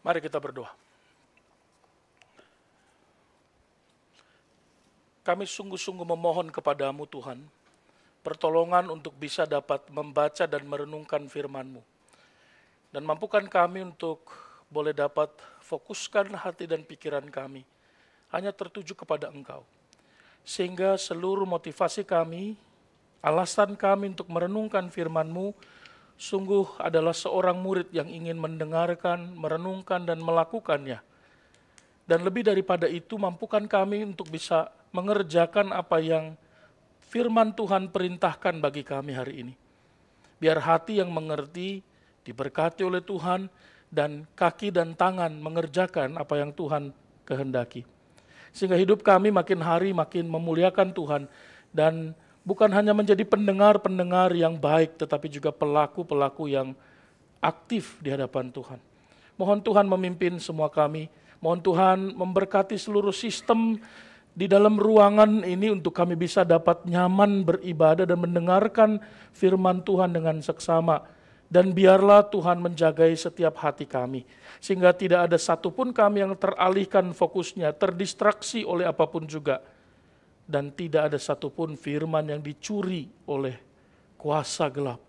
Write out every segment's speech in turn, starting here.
Mari kita berdoa. Kami sungguh-sungguh memohon kepadamu Tuhan, pertolongan untuk bisa dapat membaca dan merenungkan firman-Mu. Dan mampukan kami untuk boleh dapat fokuskan hati dan pikiran kami hanya tertuju kepada Engkau. Sehingga seluruh motivasi kami, alasan kami untuk merenungkan firman-Mu, sungguh adalah seorang murid yang ingin mendengarkan, merenungkan, dan melakukannya. Dan lebih daripada itu, mampukan kami untuk bisa mengerjakan apa yang firman Tuhan perintahkan bagi kami hari ini. Biar hati yang mengerti, diberkati oleh Tuhan, dan kaki dan tangan mengerjakan apa yang Tuhan kehendaki. Sehingga hidup kami makin hari makin memuliakan Tuhan, dan bukan hanya menjadi pendengar-pendengar yang baik, tetapi juga pelaku-pelaku yang aktif di hadapan Tuhan. Mohon Tuhan memimpin semua kami, mohon Tuhan memberkati seluruh sistem di dalam ruangan ini untuk kami bisa dapat nyaman beribadah dan mendengarkan firman Tuhan dengan seksama. Dan biarlah Tuhan menjagai setiap hati kami, sehingga tidak ada satupun kami yang teralihkan fokusnya, terdistraksi oleh apapun juga. Dan tidak ada satupun firman yang dicuri oleh kuasa gelap.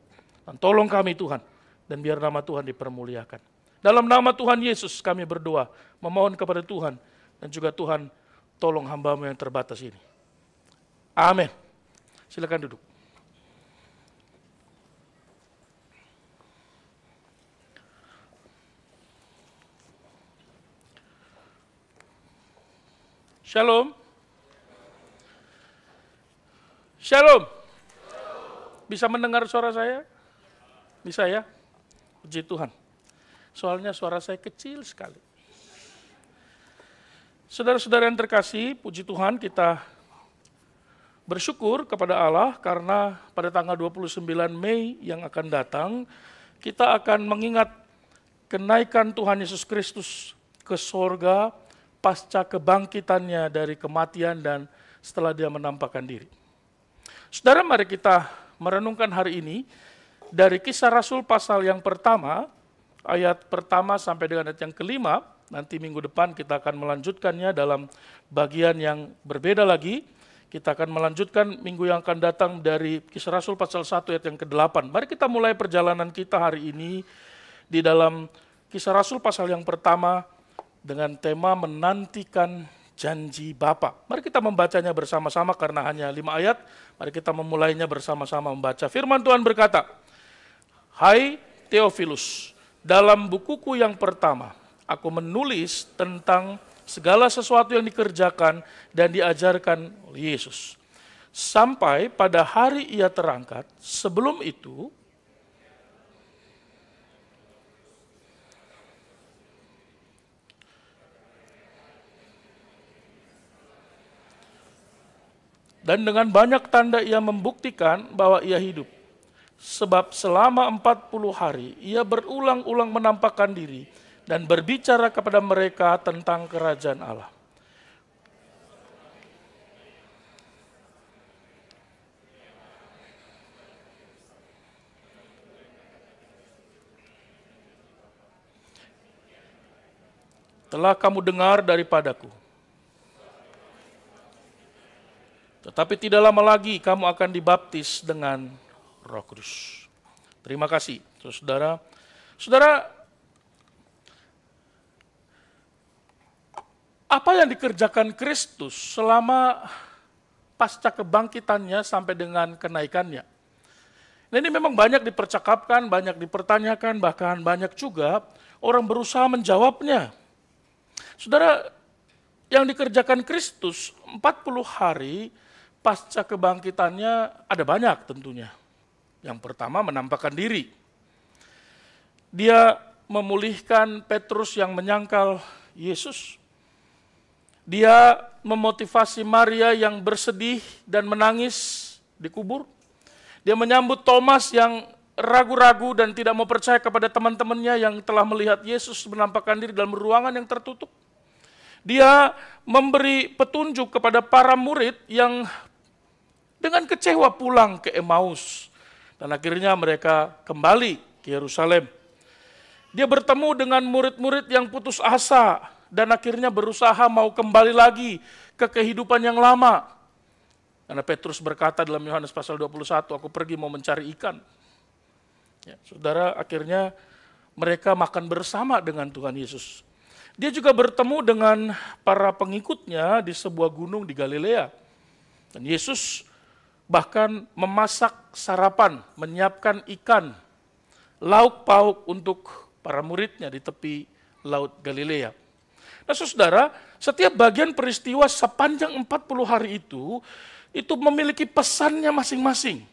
Dan tolong kami Tuhan, dan biar nama Tuhan dipermuliakan. Dalam nama Tuhan Yesus kami berdoa, memohon kepada Tuhan, dan juga Tuhan tolong hamba-Mu yang terbatas ini. Amin. Silakan duduk. Shalom. Shalom. Bisa mendengar suara saya? Bisa ya? Puji Tuhan. Soalnya suara saya kecil sekali. Saudara-saudara yang terkasih, puji Tuhan kita bersyukur kepada Allah karena pada tanggal 29 Mei yang akan datang, kita akan mengingat kenaikan Tuhan Yesus Kristus ke sorga pasca kebangkitannya dari kematian dan setelah dia menampakkan diri. Saudara, mari kita merenungkan hari ini dari Kisah Rasul pasal yang pertama, ayat pertama sampai dengan ayat yang kelima. Nanti minggu depan kita akan melanjutkannya dalam bagian yang berbeda lagi. Kita akan melanjutkan minggu yang akan datang dari Kisah Rasul pasal 1 ayat yang ke-8. Mari kita mulai perjalanan kita hari ini di dalam Kisah Rasul pasal yang pertama dengan tema menantikan janji Bapa. Mari kita membacanya bersama-sama karena hanya 5 ayat. Mari kita memulainya bersama-sama membaca. Firman Tuhan berkata, "Hai Theophilus, dalam bukuku yang pertama, aku menulis tentang segala sesuatu yang dikerjakan dan diajarkan oleh Yesus. Sampai pada hari ia terangkat, sebelum itu, dan dengan banyak tanda ia membuktikan bahwa ia hidup. Sebab selama 40 hari ia berulang-ulang menampakkan diri dan berbicara kepada mereka tentang kerajaan Allah. Telah kamu dengar daripadaku. Tetapi tidak lama lagi kamu akan dibaptis dengan Roh Kudus." Terima kasih, saudara. Saudara, apa yang dikerjakan Kristus selama pasca kebangkitannya sampai dengan kenaikannya? Nah, ini memang banyak dipercakapkan, banyak dipertanyakan, bahkan banyak juga orang berusaha menjawabnya. Saudara, yang dikerjakan Kristus 40 hari pasca kebangkitannya ada banyak tentunya. Yang pertama menampakkan diri. Dia memulihkan Petrus yang menyangkal Yesus. Dia memotivasi Maria yang bersedih dan menangis di kubur. Dia menyambut Thomas yang ragu-ragu dan tidak mau percaya kepada teman-temannya yang telah melihat Yesus menampakkan diri dalam ruangan yang tertutup. Dia memberi petunjuk kepada para murid yang dengan kecewa pulang ke Emmaus. Dan akhirnya mereka kembali ke Yerusalem. Dia bertemu dengan murid-murid yang putus asa dan akhirnya berusaha mau kembali lagi ke kehidupan yang lama. Karena Petrus berkata dalam Yohanes pasal 21, aku pergi mau mencari ikan. Ya, saudara, akhirnya mereka makan bersama dengan Tuhan Yesus. Dia juga bertemu dengan para pengikutnya di sebuah gunung di Galilea. Dan Yesus bahkan memasak sarapan, menyiapkan ikan, lauk pauk untuk para muridnya di tepi Laut Galilea. Nah saudara, setiap bagian peristiwa sepanjang 40 hari itu memiliki pesannya masing-masing.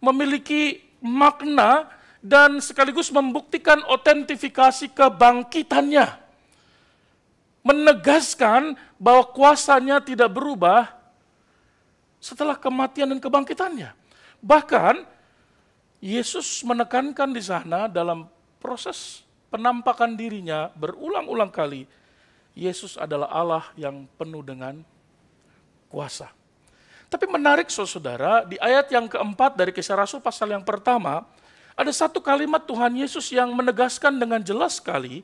Memiliki makna dan sekaligus membuktikan otentifikasi kebangkitannya. Menegaskan bahwa kuasanya tidak berubah setelah kematian dan kebangkitannya. Bahkan Yesus menekankan di sana dalam proses penampakan dirinya berulang-ulang kali, Yesus adalah Allah yang penuh dengan kuasa. Tapi menarik saudara, di ayat yang keempat dari Kisah Rasul pasal yang pertama, ada satu kalimat Tuhan Yesus yang menegaskan dengan jelas sekali,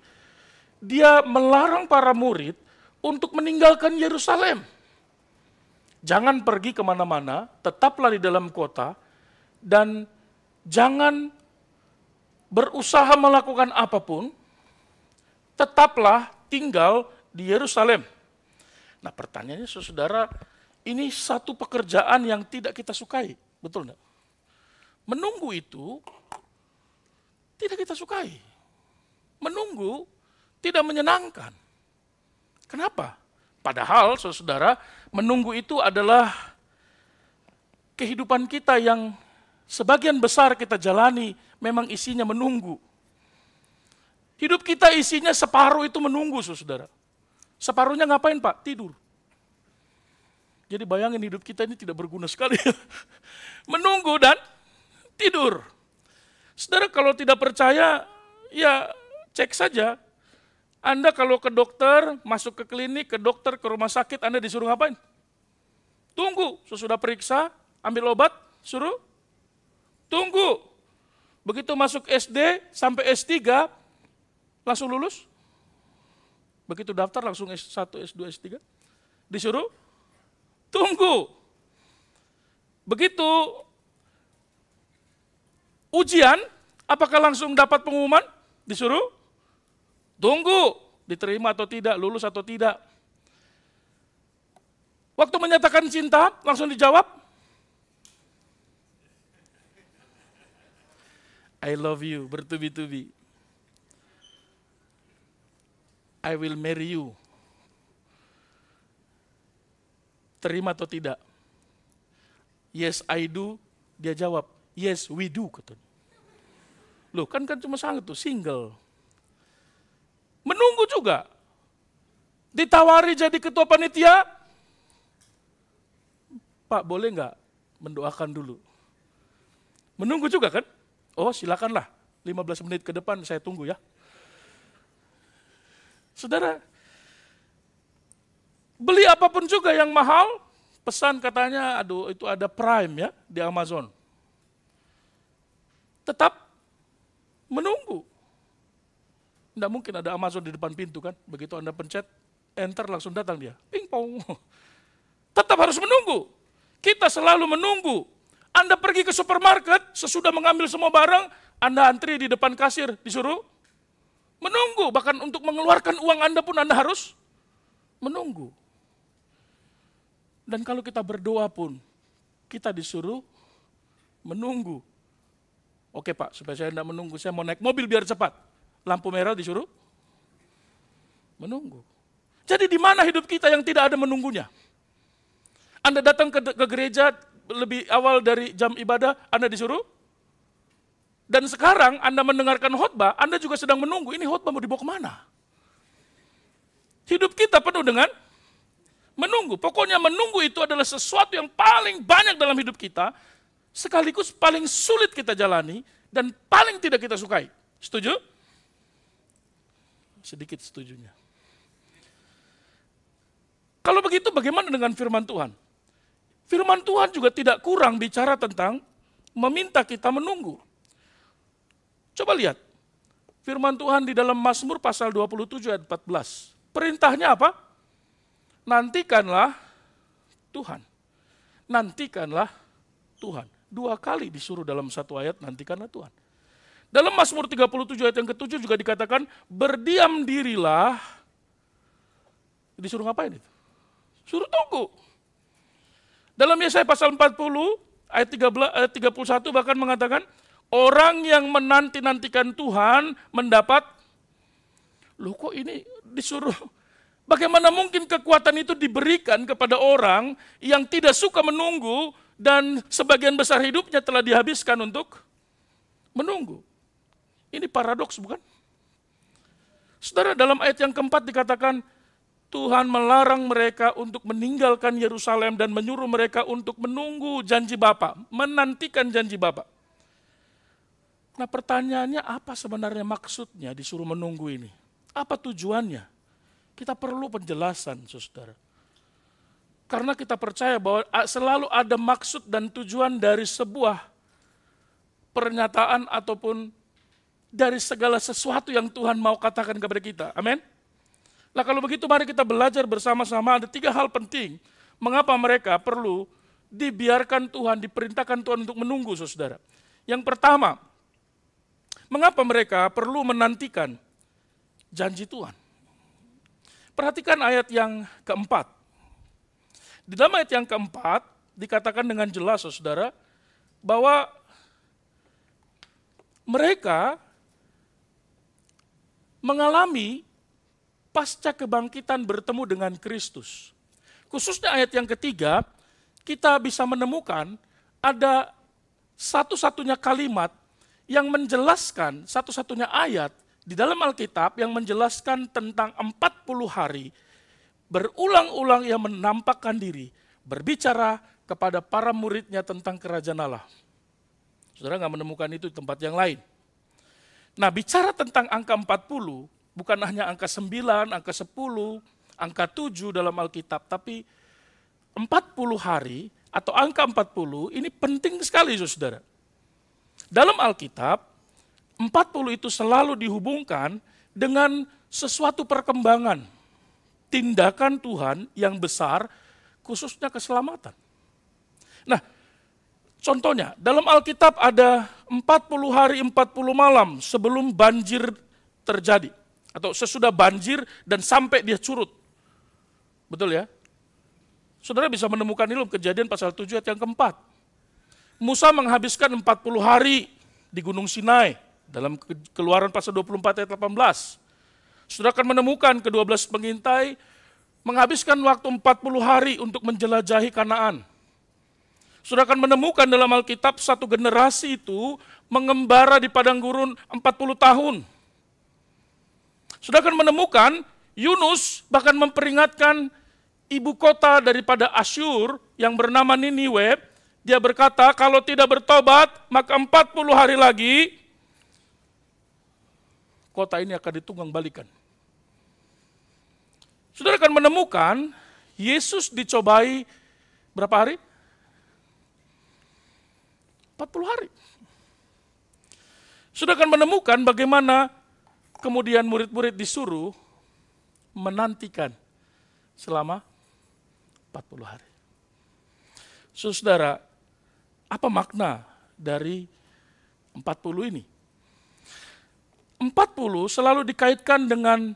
dia melarang para murid untuk meninggalkan Yerusalem. Jangan pergi kemana-mana, tetaplah di dalam kota, dan jangan berusaha melakukan apapun, tetaplah tinggal di Yerusalem. Nah pertanyaannya saudara, ini satu pekerjaan yang tidak kita sukai, betul enggak? Menunggu itu tidak kita sukai. Menunggu tidak menyenangkan. Kenapa? Padahal saudara, menunggu itu adalah kehidupan kita yang sebagian besar kita jalani memang isinya menunggu. Hidup kita isinya separuh itu menunggu, saudara. Separuhnya ngapain Pak? Tidur. Jadi bayangin hidup kita ini tidak berguna sekali. Menunggu dan tidur. Saudara kalau tidak percaya, ya cek saja. Anda kalau ke dokter, masuk ke klinik, ke dokter, ke rumah sakit, Anda disuruh ngapain? Tunggu, sesudah periksa, ambil obat, suruh tunggu. Begitu masuk SD sampai S3, langsung lulus. Begitu daftar langsung S1, S2, S3. Disuruh tunggu. Begitu ujian, apakah langsung dapat pengumuman? Disuruh tunggu. Diterima atau tidak, lulus atau tidak. Waktu menyatakan cinta, langsung dijawab. I love you, bertubi-tubi. I will marry you. Terima atau tidak? Yes, I do. Dia jawab, yes, we do. Loh, kan cuma sangat tuh, single. Menunggu juga. Ditawari jadi ketua panitia. Pak, boleh nggak mendoakan dulu? Menunggu juga kan? Oh silakanlah, 15 menit ke depan saya tunggu ya. Saudara, beli apapun juga yang mahal, pesan katanya, aduh itu ada Prime ya di Amazon. Tetap menunggu. Tidak mungkin ada Amazon di depan pintu kan, begitu Anda pencet, enter langsung datang dia, pingpong. Tetap harus menunggu. Kita selalu menunggu. Anda pergi ke supermarket, sesudah mengambil semua barang, Anda antri di depan kasir, disuruh menunggu. Bahkan untuk mengeluarkan uang Anda pun Anda harus menunggu. Dan kalau kita berdoa pun, kita disuruh menunggu. Oke Pak, supaya saya tidak menunggu, saya mau naik mobil biar cepat. Lampu merah disuruh menunggu. Jadi di mana hidup kita yang tidak ada menunggunya? Anda datang ke gereja, lebih awal dari jam ibadah, Anda disuruh. Dan sekarang Anda mendengarkan khotbah, Anda juga sedang menunggu, ini khotbah mau dibawa kemana? Hidup kita penuh dengan menunggu. Pokoknya menunggu itu adalah sesuatu yang paling banyak dalam hidup kita, sekaligus paling sulit kita jalani, dan paling tidak kita sukai. Setuju? Sedikit setujunya. Kalau begitu bagaimana dengan firman Tuhan? Firman Tuhan juga tidak kurang bicara tentang meminta kita menunggu. Coba lihat, Firman Tuhan di dalam Mazmur pasal 27 ayat 14. Perintahnya apa? Nantikanlah Tuhan. Nantikanlah Tuhan. 2 kali disuruh dalam satu ayat, nantikanlah Tuhan. Dalam Mazmur 37 ayat yang ke-7 juga dikatakan, berdiam dirilah. Disuruh ngapain itu? Suruh tunggu. Dalam Yesaya pasal 40 ayat 31 bahkan mengatakan, orang yang menanti-nantikan Tuhan mendapat, loh kok ini disuruh, bagaimana mungkin kekuatan itu diberikan kepada orang yang tidak suka menunggu dan sebagian besar hidupnya telah dihabiskan untuk menunggu. Ini paradoks bukan? Saudara, dalam ayat yang keempat dikatakan, Tuhan melarang mereka untuk meninggalkan Yerusalem dan menyuruh mereka untuk menunggu janji Bapa, menantikan janji Bapa. Nah pertanyaannya apa sebenarnya maksudnya disuruh menunggu ini? Apa tujuannya? Kita perlu penjelasan, saudara. Karena kita percaya bahwa selalu ada maksud dan tujuan dari sebuah pernyataan ataupun dari segala sesuatu yang Tuhan mau katakan kepada kita. Amin. Nah kalau begitu mari kita belajar bersama-sama, ada 3 hal penting. Mengapa mereka perlu dibiarkan Tuhan, diperintahkan Tuhan untuk menunggu, saudara. Yang pertama, mengapa mereka perlu menantikan janji Tuhan? Perhatikan ayat yang keempat. Di dalam ayat yang keempat dikatakan dengan jelas, saudara, bahwa mereka mengalami pasca kebangkitan bertemu dengan Kristus. Khususnya ayat yang ketiga, kita bisa menemukan ada satu-satunya kalimat yang menjelaskan, satu-satunya ayat di dalam Alkitab yang menjelaskan tentang 40 hari berulang-ulang ia menampakkan diri, berbicara kepada para muridnya tentang kerajaan Allah. Saudara nggak menemukan itu di tempat yang lain. Nah bicara tentang angka 40, bukan hanya angka 9, angka 10, angka 7 dalam Alkitab, tapi 40 hari atau angka 40 ini penting sekali, saudara. Dalam Alkitab, 40 itu selalu dihubungkan dengan sesuatu perkembangan, tindakan Tuhan yang besar, khususnya keselamatan. Nah, contohnya, dalam Alkitab ada 40 hari 40 malam sebelum banjir terjadi. Atau sesudah banjir dan sampai dia surut. Betul ya? Saudara bisa menemukan ini dalam Kejadian pasal 7 ayat yang keempat. Musa menghabiskan 40 hari di Gunung Sinai. Dalam Keluaran pasal 24 ayat 18. Saudara akan menemukan ke-12 pengintai menghabiskan waktu 40 hari untuk menjelajahi Kanaan. Saudara akan menemukan dalam Alkitab satu generasi itu mengembara di padang gurun 40 tahun. Saudara akan menemukan Yunus bahkan memperingatkan ibu kota daripada Asyur yang bernama Niniwe. Dia berkata, kalau tidak bertobat, maka 40 hari lagi kota ini akan ditunggang balikan. Saudara akan menemukan Yesus dicobai berapa hari? 40 hari. Saudara akan menemukan bagaimana kemudian murid-murid disuruh menantikan selama 40 hari. Saudara, apa makna dari 40 ini? 40 selalu dikaitkan dengan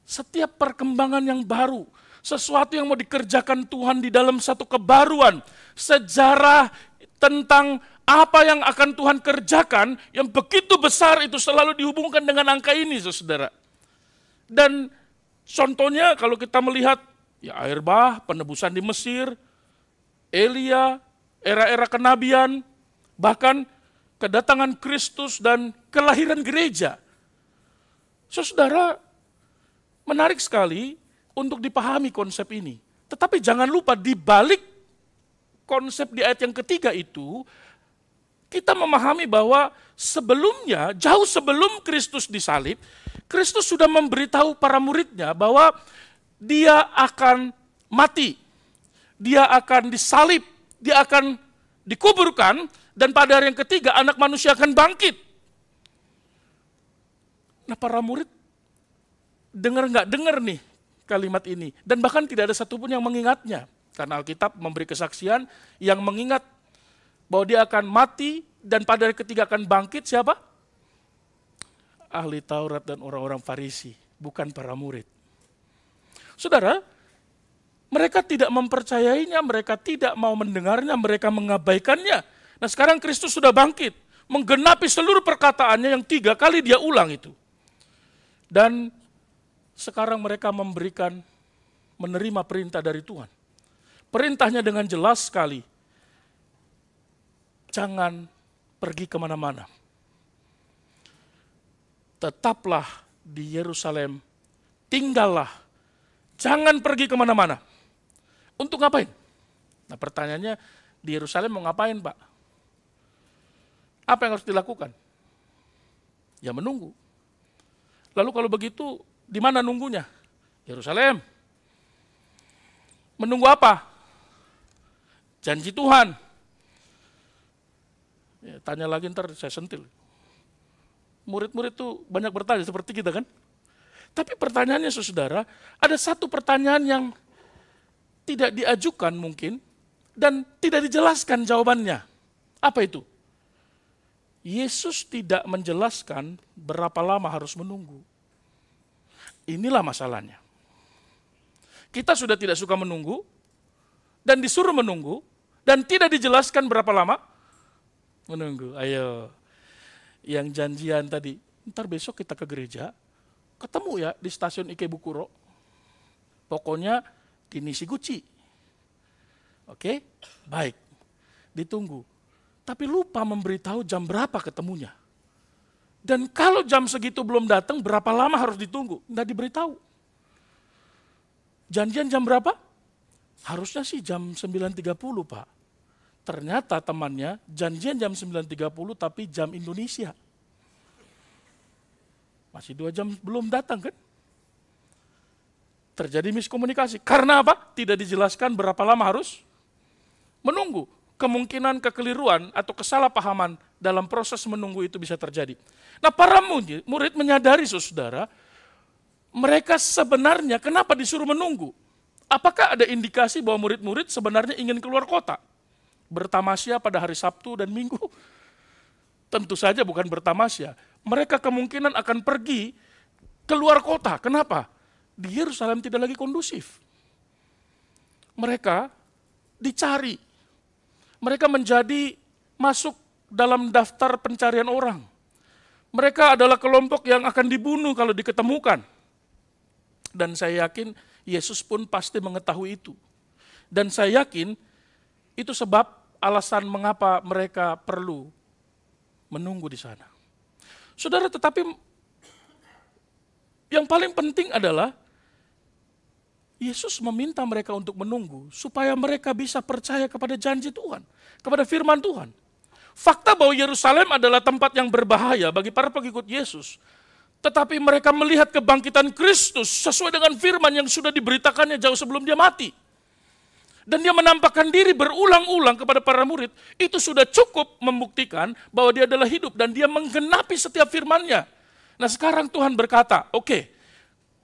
setiap perkembangan yang baru, sesuatu yang mau dikerjakan Tuhan di dalam satu kebaruan, sejarah tentang apa yang akan Tuhan kerjakan yang begitu besar itu selalu dihubungkan dengan angka ini, saudara. Dan contohnya kalau kita melihat ya air bah, penebusan di Mesir, Elia, era-era kenabian, bahkan kedatangan Kristus dan kelahiran gereja. Saudara, menarik sekali untuk dipahami konsep ini. Tetapi jangan lupa di balik konsep di ayat yang ketiga itu, kita memahami bahwa sebelumnya, jauh sebelum Kristus disalib, Kristus sudah memberitahu para muridnya bahwa dia akan mati, dia akan disalib, dia akan dikuburkan, dan pada hari yang ketiga anak manusia akan bangkit. Nah para murid dengar nggak dengar nih kalimat ini. Dan bahkan tidak ada satupun yang mengingatnya. Karena Alkitab memberi kesaksian yang mengingat bahwa dia akan mati dan pada hari ketiga akan bangkit siapa? Ahli Taurat dan orang-orang Farisi, bukan para murid. Saudara, mereka tidak mempercayainya, mereka tidak mau mendengarnya, mereka mengabaikannya. Nah sekarang Kristus sudah bangkit, menggenapi seluruh perkataannya yang 3 kali dia ulang itu. Dan sekarang mereka menerima perintah dari Tuhan. Perintahnya dengan jelas sekali, jangan pergi kemana-mana. Tetaplah di Yerusalem, tinggallah, jangan pergi kemana-mana. Untuk ngapain? Nah pertanyaannya, di Yerusalem mau ngapain Pak? Apa yang harus dilakukan? Ya menunggu. Lalu kalau begitu, di mana nunggunya? Yerusalem. Menunggu apa? Janji Tuhan. Ya, tanya lagi ntar saya sentil. Murid-murid tuh banyak bertanya seperti kita kan. Tapi pertanyaannya saudara, ada satu pertanyaan yang tidak diajukan mungkin dan tidak dijelaskan jawabannya. Apa itu? Yesus tidak menjelaskan berapa lama harus menunggu. Inilah masalahnya. Kita sudah tidak suka menunggu dan disuruh menunggu dan tidak dijelaskan berapa lama menunggu. Ayo, yang janjian tadi, ntar besok kita ke gereja, ketemu ya di stasiun Ikebukuro. Pokoknya di Nishiguchi. Oke, baik, ditunggu. Tapi lupa memberitahu jam berapa ketemunya. Dan kalau jam segitu belum datang, berapa lama harus ditunggu? Nggak diberitahu. Janjian jam berapa? Harusnya sih jam 9.30 Pak. Ternyata temannya janjian jam 9.30 tapi jam Indonesia. Masih 2 jam belum datang kan? Terjadi miskomunikasi. Karena apa? Tidak dijelaskan berapa lama harus menunggu. Kemungkinan kekeliruan atau kesalahpahaman dalam proses menunggu itu bisa terjadi. Nah para murid menyadari saudara, mereka sebenarnya kenapa disuruh menunggu? Apakah ada indikasi bahwa murid-murid sebenarnya ingin keluar kota? Bertamasya pada hari Sabtu dan Minggu? Tentu saja bukan bertamasya. Mereka kemungkinan akan pergi keluar kota. Kenapa? Di Yerusalem tidak lagi kondusif. Mereka dicari. Mereka menjadi masuk dalam daftar pencarian orang. Mereka adalah kelompok yang akan dibunuh kalau diketemukan. Dan saya yakin Yesus pun pasti mengetahui itu. Dan saya yakin itu sebab alasan mengapa mereka perlu menunggu di sana. Saudara, tetapi yang paling penting adalah Yesus meminta mereka untuk menunggu supaya mereka bisa percaya kepada janji Tuhan, kepada firman Tuhan. Fakta bahwa Yerusalem adalah tempat yang berbahaya bagi para pengikut Yesus. Tetapi mereka melihat kebangkitan Kristus sesuai dengan firman yang sudah diberitakannya jauh sebelum dia mati. Dan dia menampakkan diri berulang-ulang kepada para murid. Itu sudah cukup membuktikan bahwa dia adalah hidup dan dia menggenapi setiap firman-Nya. Nah sekarang Tuhan berkata, oke,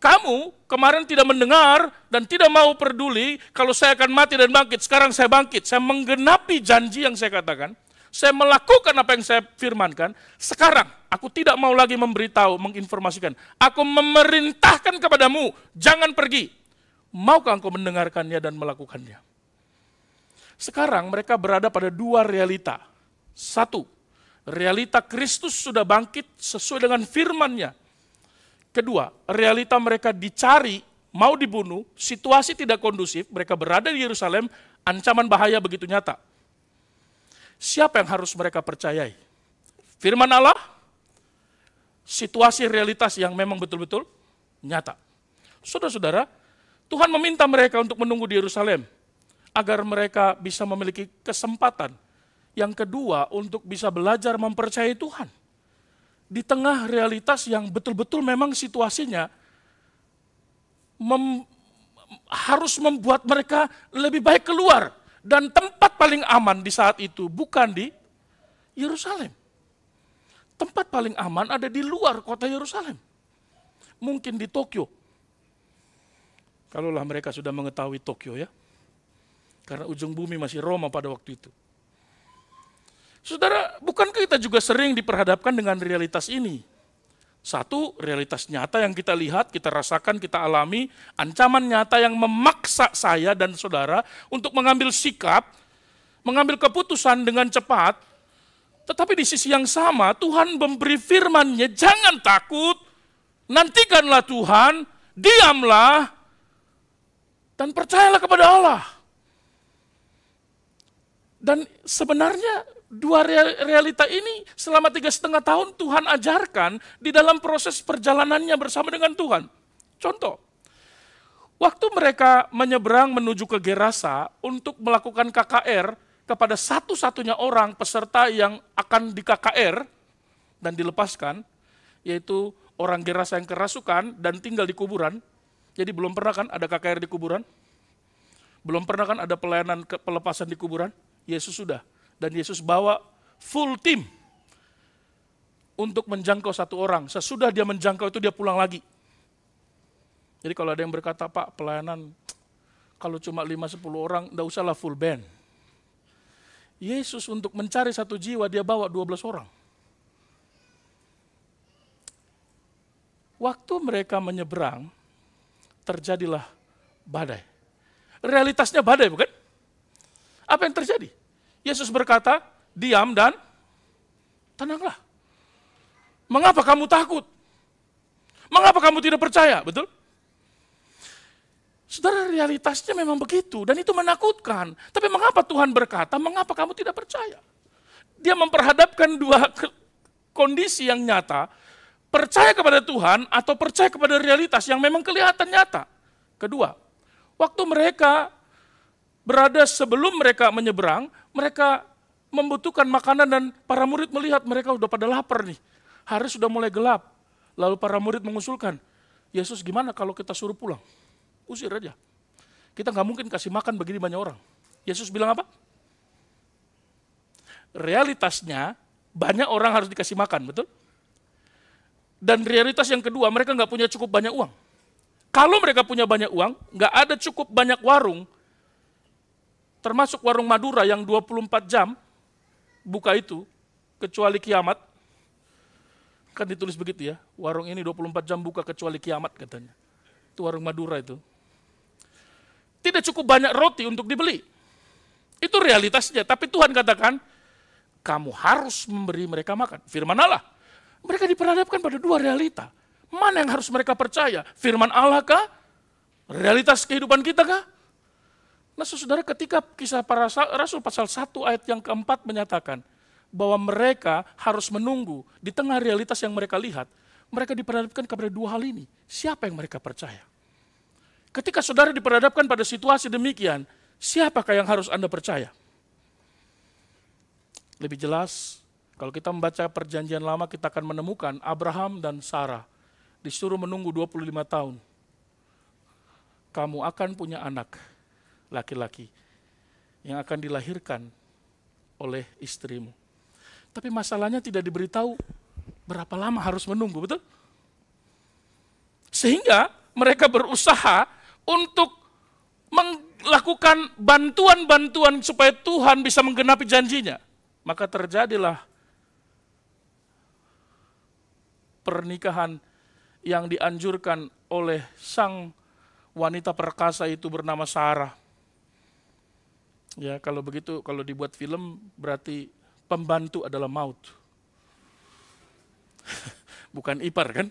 kamu kemarin tidak mendengar dan tidak mau peduli kalau saya akan mati dan bangkit. Sekarang saya bangkit, saya menggenapi janji yang saya katakan. Saya melakukan apa yang saya firmankan. Sekarang aku tidak mau lagi memberitahu, menginformasikan. Aku memerintahkan kepadamu, jangan pergi. Maukah engkau mendengarkannya dan melakukannya? Sekarang mereka berada pada 2 realita. 1, realita Kristus sudah bangkit sesuai dengan firman-Nya. 2, realita mereka dicari, mau dibunuh, situasi tidak kondusif, mereka berada di Yerusalem, ancaman bahaya begitu nyata. Siapa yang harus mereka percayai? Firman Allah, situasi realitas yang memang betul-betul nyata. Saudara-saudara, Tuhan meminta mereka untuk menunggu di Yerusalem, agar mereka bisa memiliki kesempatan. Yang kedua, untuk bisa belajar mempercayai Tuhan. Di tengah realitas yang betul-betul memang situasinya harus membuat mereka lebih baik keluar. Dan tempat paling aman di saat itu bukan di Yerusalem. Tempat paling aman ada di luar kota Yerusalem. mungkin di Tokyo. Kalaulah mereka sudah mengetahui Tokyo ya. Karena ujung bumi masih Roma pada waktu itu. Saudara, bukankah kita juga sering diperhadapkan dengan realitas ini? Satu, realitas nyata yang kita lihat, kita rasakan, kita alami, ancaman nyata yang memaksa saya dan saudara untuk mengambil sikap, mengambil keputusan dengan cepat. Tetapi di sisi yang sama, Tuhan memberi firman-Nya, jangan takut, nantikanlah Tuhan, diamlah, dan percayalah kepada Allah. Dan sebenarnya dua realita ini selama 3,5 tahun Tuhan ajarkan di dalam proses perjalanannya bersama dengan Tuhan. Contoh, waktu mereka menyeberang menuju ke Gerasa untuk melakukan KKR kepada satu-satunya orang peserta yang akan di KKR dan dilepaskan, yaitu orang Gerasa yang kerasukan dan tinggal di kuburan. Jadi belum pernah kan ada KKR di kuburan? Belum pernah kan ada pelayanan pelepasan di kuburan? Yesus sudah. Dan Yesus bawa full tim untuk menjangkau satu orang. Sesudah dia menjangkau itu dia pulang lagi. Jadi kalau ada yang berkata, Pak, pelayanan kalau cuma 5-10 orang, enggak usahlah full band. Yesus untuk mencari satu jiwa, dia bawa 12 orang. Waktu mereka menyeberang, terjadilah badai. Realitasnya badai, bukan? Apa yang terjadi? Yesus berkata, diam dan tenanglah. Mengapa kamu takut? Mengapa kamu tidak percaya? Betul? Saudara, realitasnya memang begitu dan itu menakutkan. Tapi mengapa Tuhan berkata, mengapa kamu tidak percaya? Dia memperhadapkan dua kondisi yang nyata, percaya kepada Tuhan atau percaya kepada realitas yang memang kelihatan nyata. Kedua, waktu mereka berada sebelum mereka menyeberang, mereka membutuhkan makanan dan para murid melihat mereka udah pada lapar nih. Hari sudah mulai gelap. Lalu para murid mengusulkan, Yesus gimana kalau kita suruh pulang? Usir aja. Kita nggak mungkin kasih makan begini banyak orang. Yesus bilang apa? Realitasnya banyak orang harus dikasih makan, betul? Dan realitas yang kedua, mereka nggak punya cukup banyak uang. Kalau mereka punya banyak uang, nggak ada cukup banyak warung, termasuk warung Madura yang 24 jam buka itu, kecuali kiamat. Kan ditulis begitu ya, warung ini 24 jam buka kecuali kiamat katanya. Itu warung Madura itu. Tidak cukup banyak roti untuk dibeli. Itu realitasnya, tapi Tuhan katakan, kamu harus memberi mereka makan. Firman Allah. Mereka diperhadapkan pada dua realita. Mana yang harus mereka percaya? Firman Allah kah? Realitas kehidupan kita kah? Nah saudara, ketika kisah para rasul pasal 1 ayat yang keempat menyatakan bahwa mereka harus menunggu di tengah realitas yang mereka lihat, mereka diperhadapkan kepada dua hal ini. Siapa yang mereka percaya? Ketika saudara diperhadapkan pada situasi demikian, siapakah yang harus Anda percaya? Lebih jelas, kalau kita membaca perjanjian lama, kita akan menemukan Abraham dan Sarah disuruh menunggu 25 tahun. Kamu akan punya anak laki-laki yang akan dilahirkan oleh istrimu. Tapi masalahnya tidak diberitahu berapa lama harus menunggu, betul? Sehingga mereka berusaha untuk melakukan bantuan-bantuan supaya Tuhan bisa menggenapi janjinya. Maka terjadilah pernikahan yang dianjurkan oleh sang wanita perkasa itu bernama Sarah. Ya, kalau begitu, kalau dibuat film berarti pembantu adalah maut. Bukan ipar kan?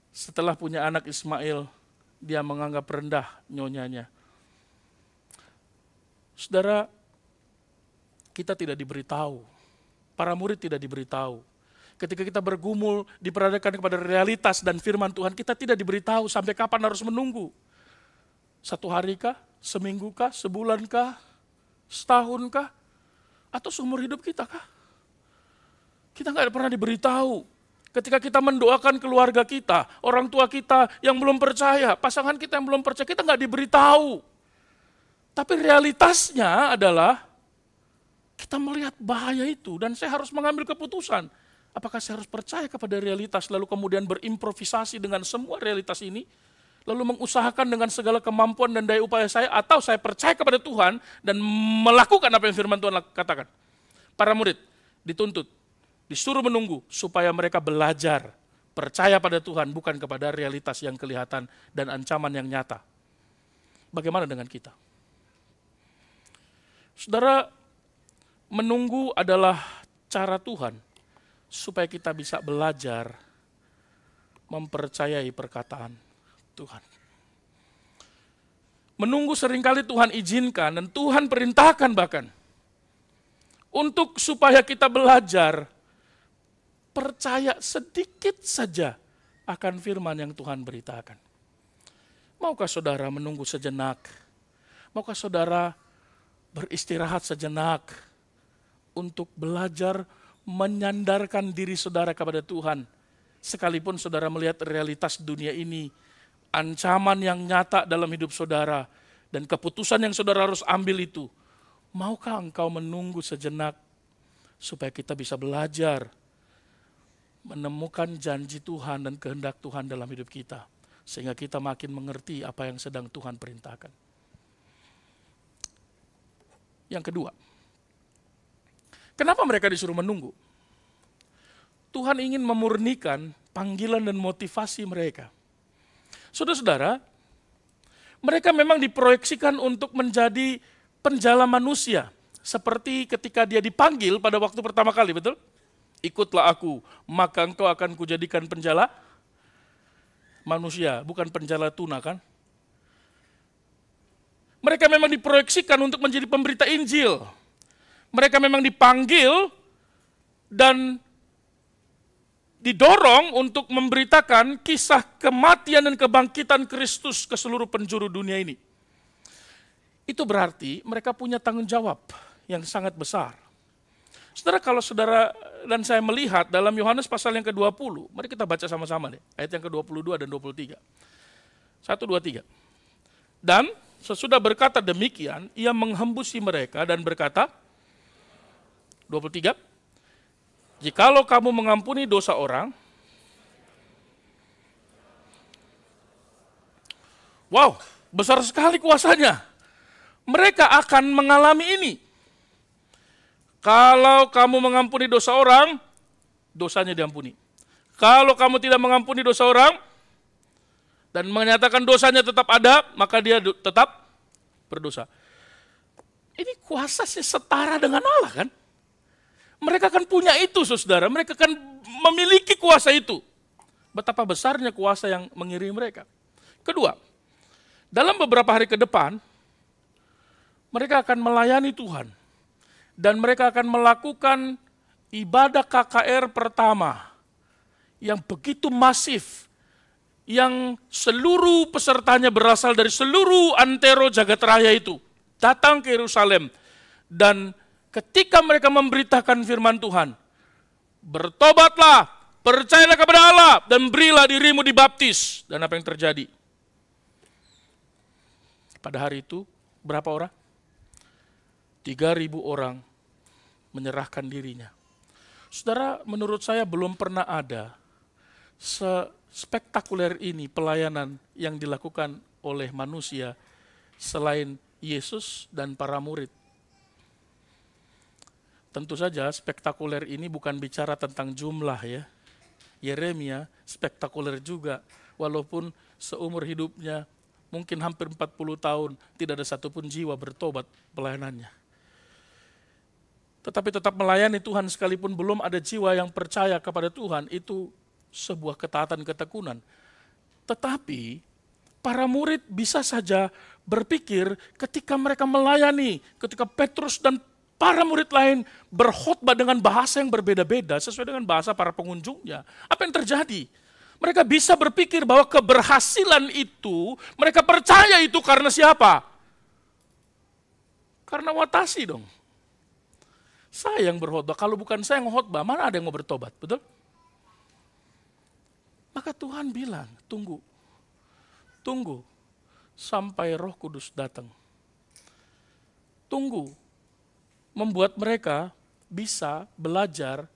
Setelah punya anak Ismail, dia menganggap rendah nyonyanya. Saudara, kita tidak diberitahu. Para murid tidak diberitahu. Ketika kita bergumul, diperhadapkan kepada realitas dan firman Tuhan, kita tidak diberitahu sampai kapan harus menunggu. 1 hari kah? Seminggu kah? Sebulan kah? Setahun kah? Atau seumur hidup kita kah? Kita nggak pernah diberitahu. Ketika kita mendoakan keluarga kita, orang tua kita yang belum percaya, pasangan kita yang belum percaya, kita nggak diberitahu. Tapi realitasnya adalah kita melihat bahaya itu dan saya harus mengambil keputusan. Apakah saya harus percaya kepada realitas lalu kemudian berimprovisasi dengan semua realitas ini? Lalu mengusahakan dengan segala kemampuan dan daya upaya saya, atau saya percaya kepada Tuhan dan melakukan apa yang firman Tuhan katakan. Para murid dituntut, disuruh menunggu supaya mereka belajar percaya pada Tuhan bukan kepada realitas yang kelihatan dan ancaman yang nyata. Bagaimana dengan kita? Saudara, menunggu adalah cara Tuhan supaya kita bisa belajar mempercayai perkataan Tuhan. Menunggu seringkali Tuhan izinkan dan Tuhan perintahkan bahkan untuk supaya kita belajar percaya sedikit saja akan firman yang Tuhan beritakan. Maukah saudara menunggu sejenak? Maukah saudara beristirahat sejenak untuk belajar menyandarkan diri saudara kepada Tuhan? Sekalipun saudara melihat realitas dunia ini, ancaman yang nyata dalam hidup saudara, dan keputusan yang saudara harus ambil itu, maukah engkau menunggu sejenak supaya kita bisa belajar menemukan janji Tuhan dan kehendak Tuhan dalam hidup kita, sehingga kita makin mengerti apa yang sedang Tuhan perintahkan. Yang kedua, kenapa mereka disuruh menunggu? Tuhan ingin memurnikan panggilan dan motivasi mereka. Saudara-saudara, mereka memang diproyeksikan untuk menjadi penjala manusia. Seperti ketika dia dipanggil pada waktu pertama kali, betul? Ikutlah aku, maka engkau akan kujadikan penjala manusia, bukan penjala tuna kan? Mereka memang diproyeksikan untuk menjadi pemberita Injil. Mereka memang dipanggil dan didorong untuk memberitakan kisah kematian dan kebangkitan Kristus ke seluruh penjuru dunia ini. Itu berarti mereka punya tanggung jawab yang sangat besar. Saudara, kalau saudara dan saya melihat dalam Yohanes pasal yang ke-20, mari kita baca sama-sama deh, ayat yang ke-22 dan 23. 1, 2, 3. Dan sesudah berkata demikian, ia menghembusi mereka dan berkata, 23, jikalau kamu mengampuni dosa orang, wow, besar sekali kuasanya. Mereka akan mengalami ini. Kalau kamu mengampuni dosa orang, dosanya diampuni. Kalau kamu tidak mengampuni dosa orang, dan menyatakan dosanya tetap ada, maka dia tetap berdosa. Ini kuasa setara dengan Allah kan? Mereka akan punya itu, saudara. Mereka akan memiliki kuasa itu. Betapa besarnya kuasa yang mengiringi mereka. Kedua, dalam beberapa hari ke depan, mereka akan melayani Tuhan. Dan mereka akan melakukan ibadah KKR pertama yang begitu masif, yang seluruh pesertanya berasal dari seluruh antero jagat raya itu, datang ke Yerusalem. Dan ketika mereka memberitakan firman Tuhan, bertobatlah, percayalah kepada Allah, dan berilah dirimu dibaptis. Dan apa yang terjadi? Pada hari itu, berapa orang? 3.000 orang menyerahkan dirinya. Saudara, menurut saya belum pernah ada spektakuler ini pelayanan yang dilakukan oleh manusia selain Yesus dan para murid. Tentu saja spektakuler ini bukan bicara tentang jumlah ya. Yeremia spektakuler juga, walaupun seumur hidupnya mungkin hampir 40 tahun tidak ada satupun jiwa bertobat pelayanannya. Tetapi tetap melayani Tuhan sekalipun belum ada jiwa yang percaya kepada Tuhan, itu sebuah ketaatan ketekunan. Tetapi para murid bisa saja berpikir ketika mereka melayani, ketika Petrus dan para murid lain berkhotbah dengan bahasa yang berbeda-beda sesuai dengan bahasa para pengunjungnya. Apa yang terjadi? Mereka bisa berpikir bahwa keberhasilan itu, mereka percaya itu karena siapa? Karena watasi dong. Saya yang berkhotbah, kalau bukan saya yang khotbah, mana ada yang mau bertobat, betul? Maka Tuhan bilang, tunggu sampai Roh Kudus datang. Tunggu, membuat mereka bisa belajar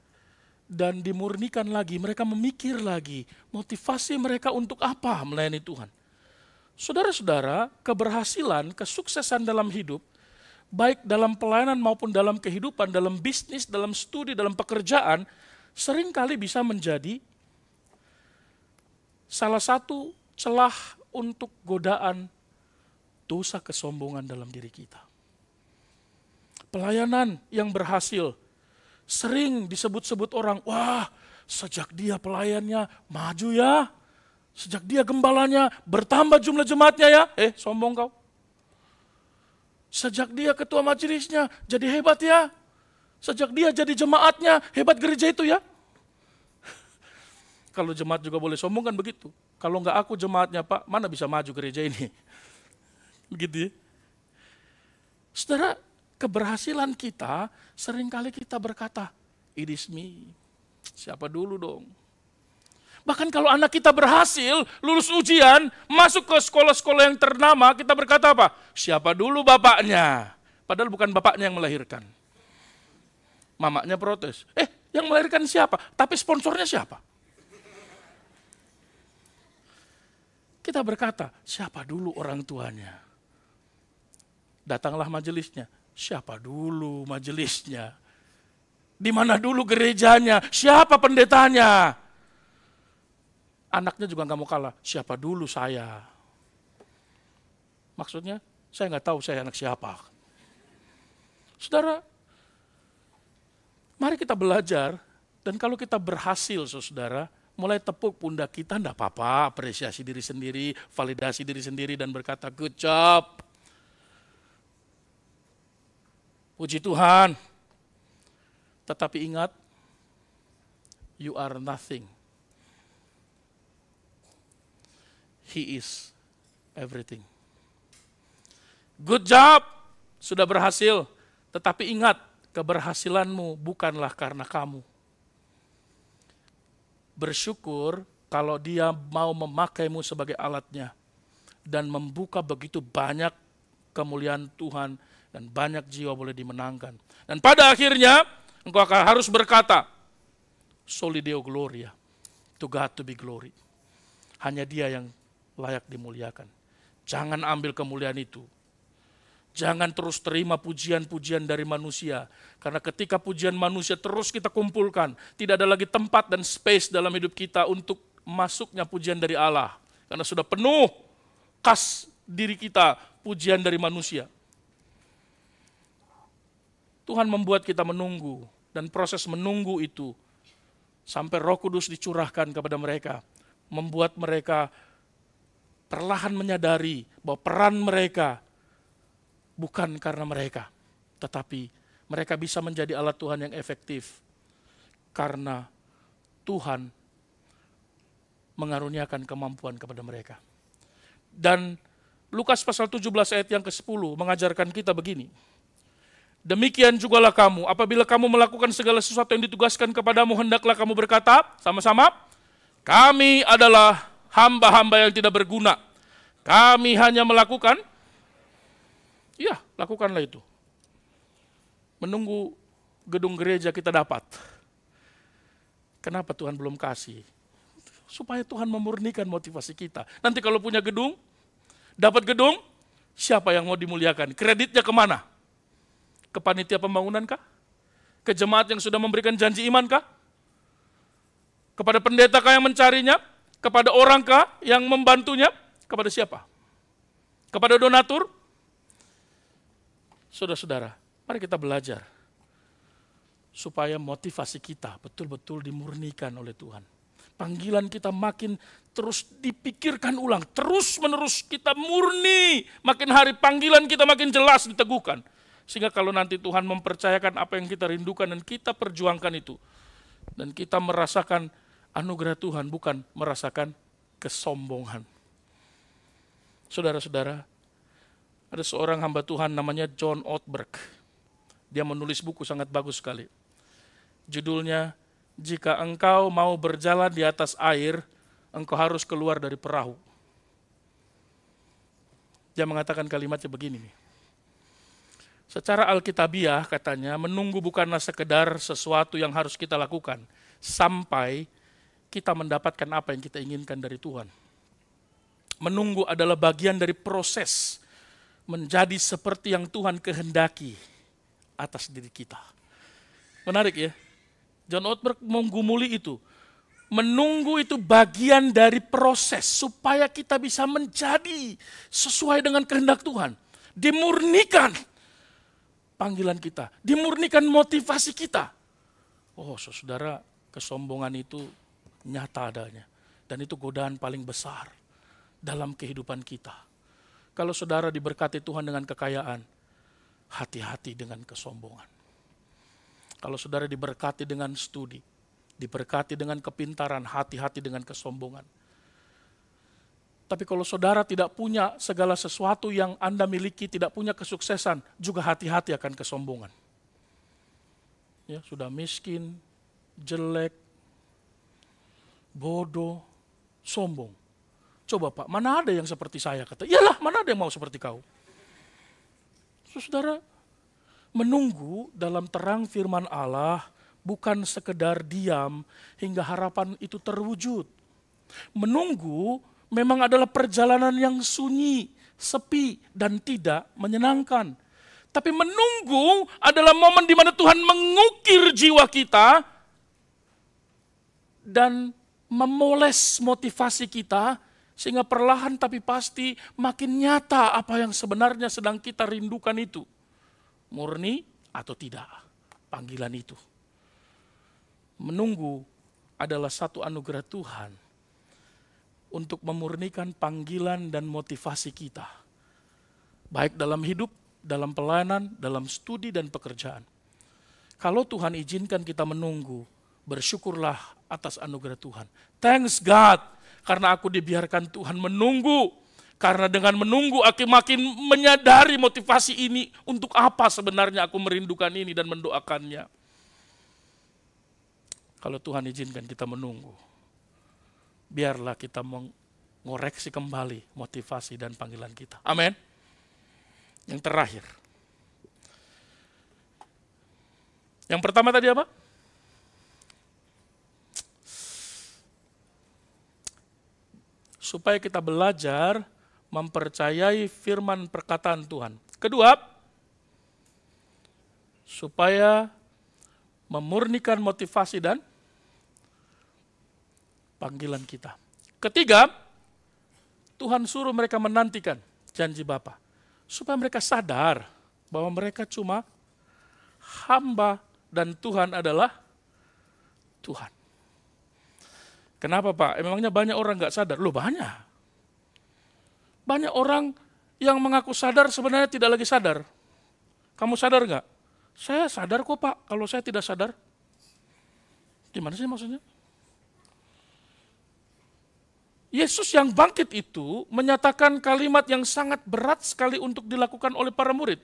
dan dimurnikan lagi, mereka memikir lagi motivasi mereka untuk apa melayani Tuhan. Saudara-saudara, keberhasilan, kesuksesan dalam hidup, baik dalam pelayanan maupun dalam kehidupan, dalam bisnis, dalam studi, dalam pekerjaan, seringkali bisa menjadi salah satu celah untuk godaan dosa kesombongan dalam diri kita. Pelayanan yang berhasil sering disebut-sebut orang, wah sejak dia pelayannya maju ya, sejak dia gembalanya bertambah jumlah jemaatnya ya, sombong kau. Sejak dia ketua majelisnya jadi hebat ya, sejak dia jadi jemaatnya hebat gereja itu ya. Kalau jemaat juga boleh sombong kan begitu. Kalau enggak aku jemaatnya Pak, mana bisa maju gereja ini? Begitu ya. Saudara, keberhasilan kita, seringkali kita berkata, it is me. Siapa dulu dong? Bahkan kalau anak kita berhasil, lulus ujian, masuk ke sekolah-sekolah yang ternama, kita berkata apa? Siapa dulu bapaknya? Padahal bukan bapaknya yang melahirkan. Mamanya protes. Yang melahirkan siapa? Tapi sponsornya siapa? Kita berkata, siapa dulu orang tuanya? Datanglah majelisnya. Siapa dulu majelisnya? Di mana dulu gerejanya? Siapa pendetanya? Anaknya juga nggak mau kalah. Siapa dulu saya? Maksudnya, saya nggak tahu saya anak siapa. Saudara, mari kita belajar. Dan kalau kita berhasil, saudara, mulai tepuk pundak kita, enggak apa-apa, apresiasi diri sendiri, validasi diri sendiri, dan berkata, good job. Puji Tuhan. Tetapi ingat, you are nothing. He is everything. Good job, sudah berhasil. Tetapi ingat, keberhasilanmu bukanlah karena kamu. Bersyukur kalau dia mau memakaimu sebagai alatnya dan membuka begitu banyak kemuliaan Tuhan dan banyak jiwa boleh dimenangkan. Dan pada akhirnya engkau akan harus berkata, Soli Deo Gloria, to God to be glory. Hanya dia yang layak dimuliakan. Jangan ambil kemuliaan itu. Jangan terus terima pujian-pujian dari manusia. Karena ketika pujian manusia terus kita kumpulkan, tidak ada lagi tempat dan space dalam hidup kita untuk masuknya pujian dari Allah. Karena sudah penuh kas diri kita pujian dari manusia. Tuhan membuat kita menunggu, dan proses menunggu itu sampai Roh Kudus dicurahkan kepada mereka, membuat mereka perlahan menyadari bahwa peran mereka bukan karena mereka, tetapi mereka bisa menjadi alat Tuhan yang efektif karena Tuhan mengaruniakan kemampuan kepada mereka. Dan Lukas pasal 17 ayat yang ke-10 mengajarkan kita begini. Demikian jugalah kamu, apabila kamu melakukan segala sesuatu yang ditugaskan kepadamu, hendaklah kamu berkata, sama-sama, kami adalah hamba-hamba yang tidak berguna. Kami hanya melakukan, ya lakukanlah itu. Menunggu gedung gereja kita dapat. Kenapa Tuhan belum kasih? Supaya Tuhan memurnikan motivasi kita. Nanti kalau punya gedung, dapat gedung, siapa yang mau dimuliakan? Kreditnya kemana? Ke panitia pembangunan kah? Ke jemaat yang sudah memberikan janji iman kah? Kepada pendeta kah yang mencarinya? Kepada orang kah yang membantunya? Kepada siapa? Kepada donatur? Saudara-saudara, mari kita belajar supaya motivasi kita betul-betul dimurnikan oleh Tuhan. Panggilan kita makin terus dipikirkan ulang, terus-menerus kita murni. Makin hari panggilan kita makin jelas diteguhkan. Sehingga kalau nanti Tuhan mempercayakan apa yang kita rindukan dan kita perjuangkan itu. Dan kita merasakan anugerah Tuhan, bukan merasakan kesombongan. Saudara-saudara, ada seorang hamba Tuhan namanya John Ortberg. Dia menulis buku sangat bagus sekali. Judulnya, Jika Engkau Mau Berjalan di Atas Air, Engkau Harus Keluar dari Perahu. Dia mengatakan kalimatnya begini nih. Secara alkitabiah katanya, menunggu bukanlah sekedar sesuatu yang harus kita lakukan. sampai kita mendapatkan apa yang kita inginkan dari Tuhan. Menunggu adalah bagian dari proses menjadi seperti yang Tuhan kehendaki atas diri kita. Menarik ya. John Ortberg menggumuli itu. Menunggu itu bagian dari proses supaya kita bisa menjadi sesuai dengan kehendak Tuhan. Dimurnikan panggilan kita, dimurnikan motivasi kita. Oh, saudara, kesombongan itu nyata adanya. Dan itu godaan paling besar dalam kehidupan kita. Kalau saudara diberkati Tuhan dengan kekayaan, hati-hati dengan kesombongan. Kalau saudara diberkati dengan studi, diberkati dengan kepintaran, hati-hati dengan kesombongan. Tapi kalau saudara tidak punya segala sesuatu yang Anda miliki, tidak punya kesuksesan, juga hati-hati akan kesombongan. Ya, sudah miskin, jelek, bodoh, sombong. Coba Pak, mana ada yang seperti saya? Kata, iyalah, mana ada yang mau seperti kau? Saudara, menunggu dalam terang firman Allah bukan sekedar diam hingga harapan itu terwujud. Menunggu memang adalah perjalanan yang sunyi, sepi, dan tidak menyenangkan. Tapi menunggu adalah momen di mana Tuhan mengukir jiwa kita dan memoles motivasi kita sehingga perlahan tapi pasti makin nyata apa yang sebenarnya sedang kita rindukan itu. Murni atau tidak, panggilan itu. Menunggu adalah satu anugerah Tuhan untuk memurnikan panggilan dan motivasi kita. Baik dalam hidup, dalam pelayanan, dalam studi dan pekerjaan. Kalau Tuhan izinkan kita menunggu, bersyukurlah atas anugerah Tuhan. Thanks God, karena aku dibiarkan Tuhan menunggu. Karena dengan menunggu aku makin menyadari motivasi ini untuk apa sebenarnya aku merindukan ini dan mendoakannya. Kalau Tuhan izinkan kita menunggu, biarlah kita mengoreksi kembali motivasi dan panggilan kita. Amin. Yang terakhir. Yang pertama tadi apa? Supaya kita belajar mempercayai firman perkataan Tuhan. Kedua, supaya memurnikan motivasi dan panggilan kita. Ketiga, Tuhan suruh mereka menantikan janji Bapa. Supaya mereka sadar bahwa mereka cuma hamba dan Tuhan adalah Tuhan. Kenapa Pak? Emangnya banyak orang nggak sadar? Loh banyak. Banyak orang yang mengaku sadar sebenarnya tidak lagi sadar. Kamu sadar nggak? Saya sadar kok Pak, kalau saya tidak sadar. Gimana sih maksudnya? Yesus yang bangkit itu menyatakan kalimat yang sangat berat sekali untuk dilakukan oleh para murid.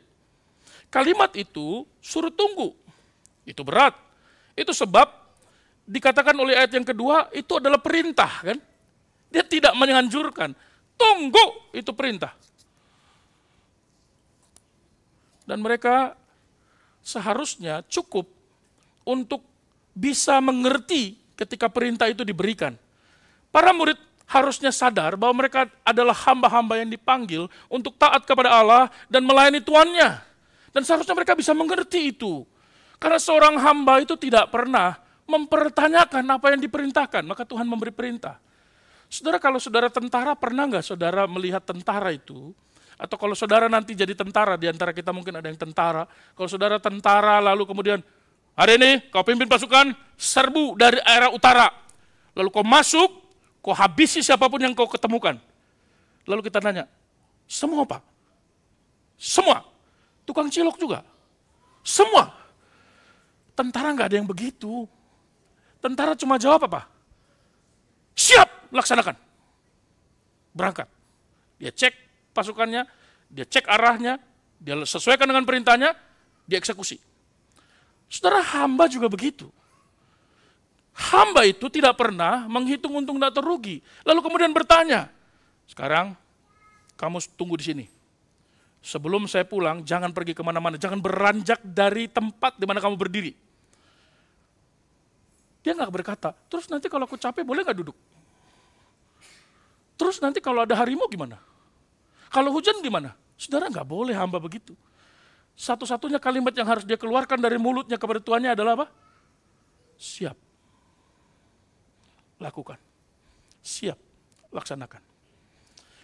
Kalimat itu suruh tunggu. Itu berat. Itu sebab dikatakan oleh ayat yang kedua itu adalah perintah kan. Dia tidak menganjurkan. Tunggu itu perintah. Dan mereka seharusnya cukup untuk bisa mengerti ketika perintah itu diberikan. Para murid harusnya sadar bahwa mereka adalah hamba-hamba yang dipanggil untuk taat kepada Allah dan melayani tuannya. Dan seharusnya mereka bisa mengerti itu. Karena seorang hamba itu tidak pernah mempertanyakan apa yang diperintahkan, maka Tuhan memberi perintah. Saudara, kalau saudara tentara, pernah nggak saudara melihat tentara itu? Atau kalau saudara nanti jadi tentara, di antara kita mungkin ada yang tentara. Kalau saudara tentara lalu kemudian, hari ini kau pimpin pasukan, serbu dari arah utara. Lalu kau masuk, kau habisi siapapun yang kau ketemukan. Lalu kita nanya, semua Pak? Semua? Tukang cilok juga? Semua? Tentara nggak ada yang begitu. Tentara cuma jawab apa? Siap, laksanakan. Berangkat. Dia cek pasukannya, dia cek arahnya, dia sesuaikan dengan perintahnya, dia eksekusi. Saudara, hamba juga begitu. Hamba itu tidak pernah menghitung untung dan rugi. Lalu kemudian bertanya, sekarang kamu tunggu di sini. Sebelum saya pulang, jangan pergi kemana-mana, jangan beranjak dari tempat di mana kamu berdiri. Dia nggak berkata, terus nanti kalau aku capek boleh nggak duduk? Terus nanti kalau ada harimau gimana? Kalau hujan gimana? Saudara, nggak boleh hamba begitu. Satu-satunya kalimat yang harus dia keluarkan dari mulutnya kepada Tuhannya adalah apa? Siap. Lakukan. Siap. Laksanakan.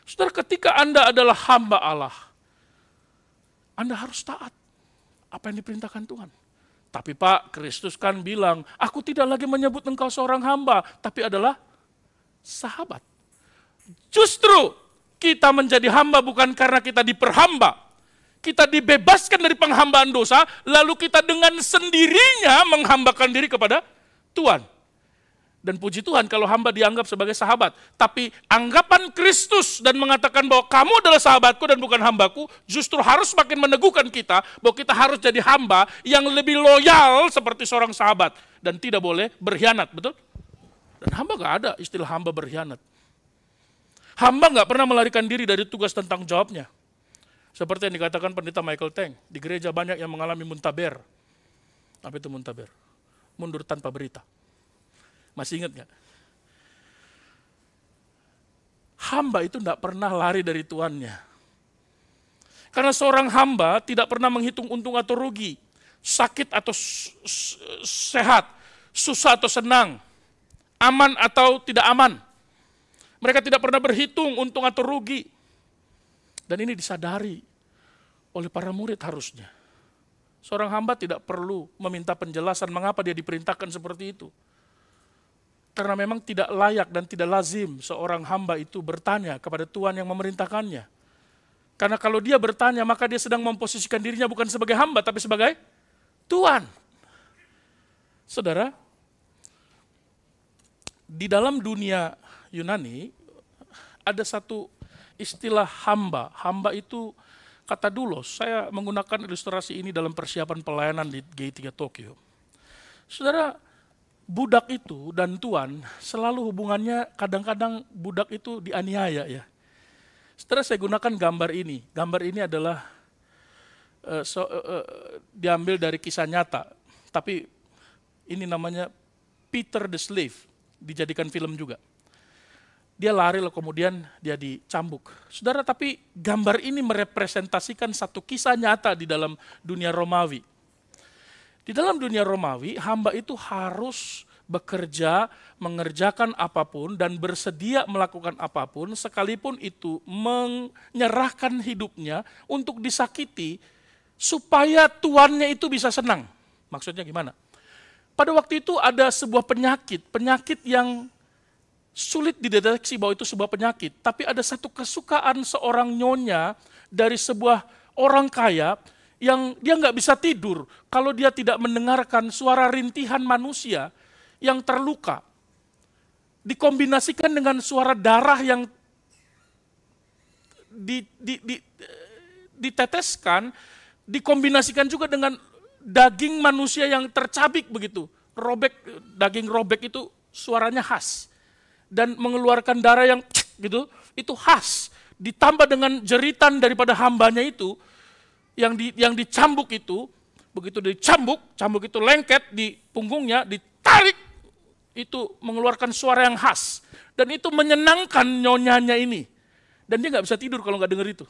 Saudara, ketika Anda adalah hamba Allah, Anda harus taat apa yang diperintahkan Tuhan. Tapi Pak, Kristus kan bilang, aku tidak lagi menyebut engkau seorang hamba, tapi adalah sahabat. Justru kita menjadi hamba bukan karena kita diperhamba. Kita dibebaskan dari penghambaan dosa, lalu kita dengan sendirinya menghambakan diri kepada Tuhan. Dan puji Tuhan kalau hamba dianggap sebagai sahabat. Tapi anggapan Kristus dan mengatakan bahwa kamu adalah sahabatku dan bukan hambaku, justru harus makin meneguhkan kita bahwa kita harus jadi hamba yang lebih loyal seperti seorang sahabat. Dan tidak boleh berkhianat, betul? Dan hamba gak ada istilah hamba berkhianat. Hamba gak pernah melarikan diri dari tugas tentang jawabnya. Seperti yang dikatakan pendeta Michael Teng, di gereja banyak yang mengalami muntaber. Apa itu muntaber? Mundur tanpa berita. Masih ingat gak? Hamba itu tidak pernah lari dari tuannya. Karena seorang hamba tidak pernah menghitung untung atau rugi, sakit atau sehat, susah atau senang, aman atau tidak aman. Mereka tidak pernah berhitung untung atau rugi. Dan ini disadari oleh para murid harusnya. Seorang hamba tidak perlu meminta penjelasan mengapa dia diperintahkan seperti itu. Karena memang tidak layak dan tidak lazim seorang hamba itu bertanya kepada Tuhan yang memerintahkannya. Karena kalau dia bertanya, maka dia sedang memposisikan dirinya bukan sebagai hamba, tapi sebagai Tuhan. Saudara, di dalam dunia Yunani, ada satu istilah hamba. Hamba itu kata doulos. Saya menggunakan ilustrasi ini dalam persiapan pelayanan di G3 Tokyo. Saudara, budak itu dan tuan selalu hubungannya, kadang-kadang budak itu dianiaya ya. Setelah saya gunakan gambar ini. Gambar ini adalah diambil dari kisah nyata. Tapi ini namanya Peter the Slave. Dijadikan film juga. Dia lari lalu kemudian dia dicambuk. Saudara, tapi gambar ini merepresentasikan satu kisah nyata di dalam dunia Romawi. Di dalam dunia Romawi, hamba itu harus bekerja, mengerjakan apapun, dan bersedia melakukan apapun, sekalipun itu menyerahkan hidupnya untuk disakiti, supaya tuannya itu bisa senang. Maksudnya gimana? Pada waktu itu ada sebuah penyakit yang sulit dideteksi bahwa itu sebuah penyakit, tapi ada satu kesukaan seorang nyonya dari sebuah orang kaya, yang dia nggak bisa tidur kalau dia tidak mendengarkan suara rintihan manusia yang terluka. Dikombinasikan dengan suara darah yang diteteskan, dikombinasikan juga dengan daging manusia yang tercabik begitu. Daging robek itu suaranya khas. Dan mengeluarkan darah yang gitu, itu khas. Ditambah dengan jeritan daripada hambanya itu, yang dicambuk itu, begitu dicambuk, cambuk itu lengket di punggungnya, ditarik, itu mengeluarkan suara yang khas. Dan itu menyenangkan nyonyanya ini. Dan dia nggak bisa tidur kalau nggak dengar itu.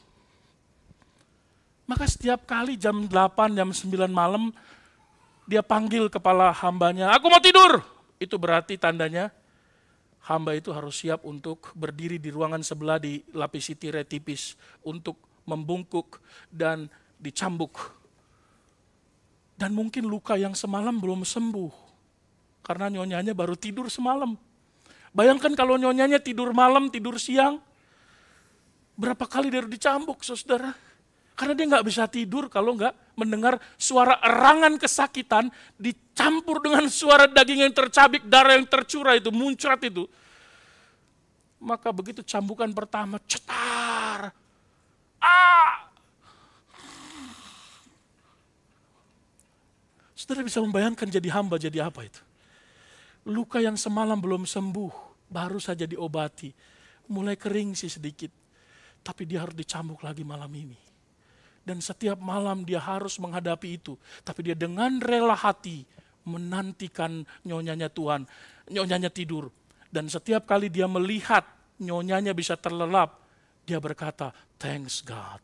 Maka setiap kali jam 8, jam 9 malam, dia panggil kepala hambanya, aku mau tidur. Itu berarti tandanya hamba itu harus siap untuk berdiri di ruangan sebelah, dilapisi tirai tipis untuk membungkuk dan dicambuk. Dan mungkin luka yang semalam belum sembuh. Karena nyonyanya baru tidur semalam. Bayangkan kalau nyonyanya tidur malam, tidur siang. Berapa kali dia dicambuk, saudara. Karena dia nggak bisa tidur kalau nggak mendengar suara erangan kesakitan dicampur dengan suara daging yang tercabik, darah yang tercurah itu, muncrat itu. Maka begitu cambukan pertama, cetar. Saudara bisa membayangkan jadi hamba jadi apa itu? Luka yang semalam belum sembuh, baru saja diobati. Mulai kering sih sedikit, tapi dia harus dicambuk lagi malam ini. Dan setiap malam dia harus menghadapi itu. Tapi dia dengan rela hati menantikan nyonyanya Tuhan. Nyonyanya tidur. Dan setiap kali dia melihat nyonyanya bisa terlelap, dia berkata, thanks God.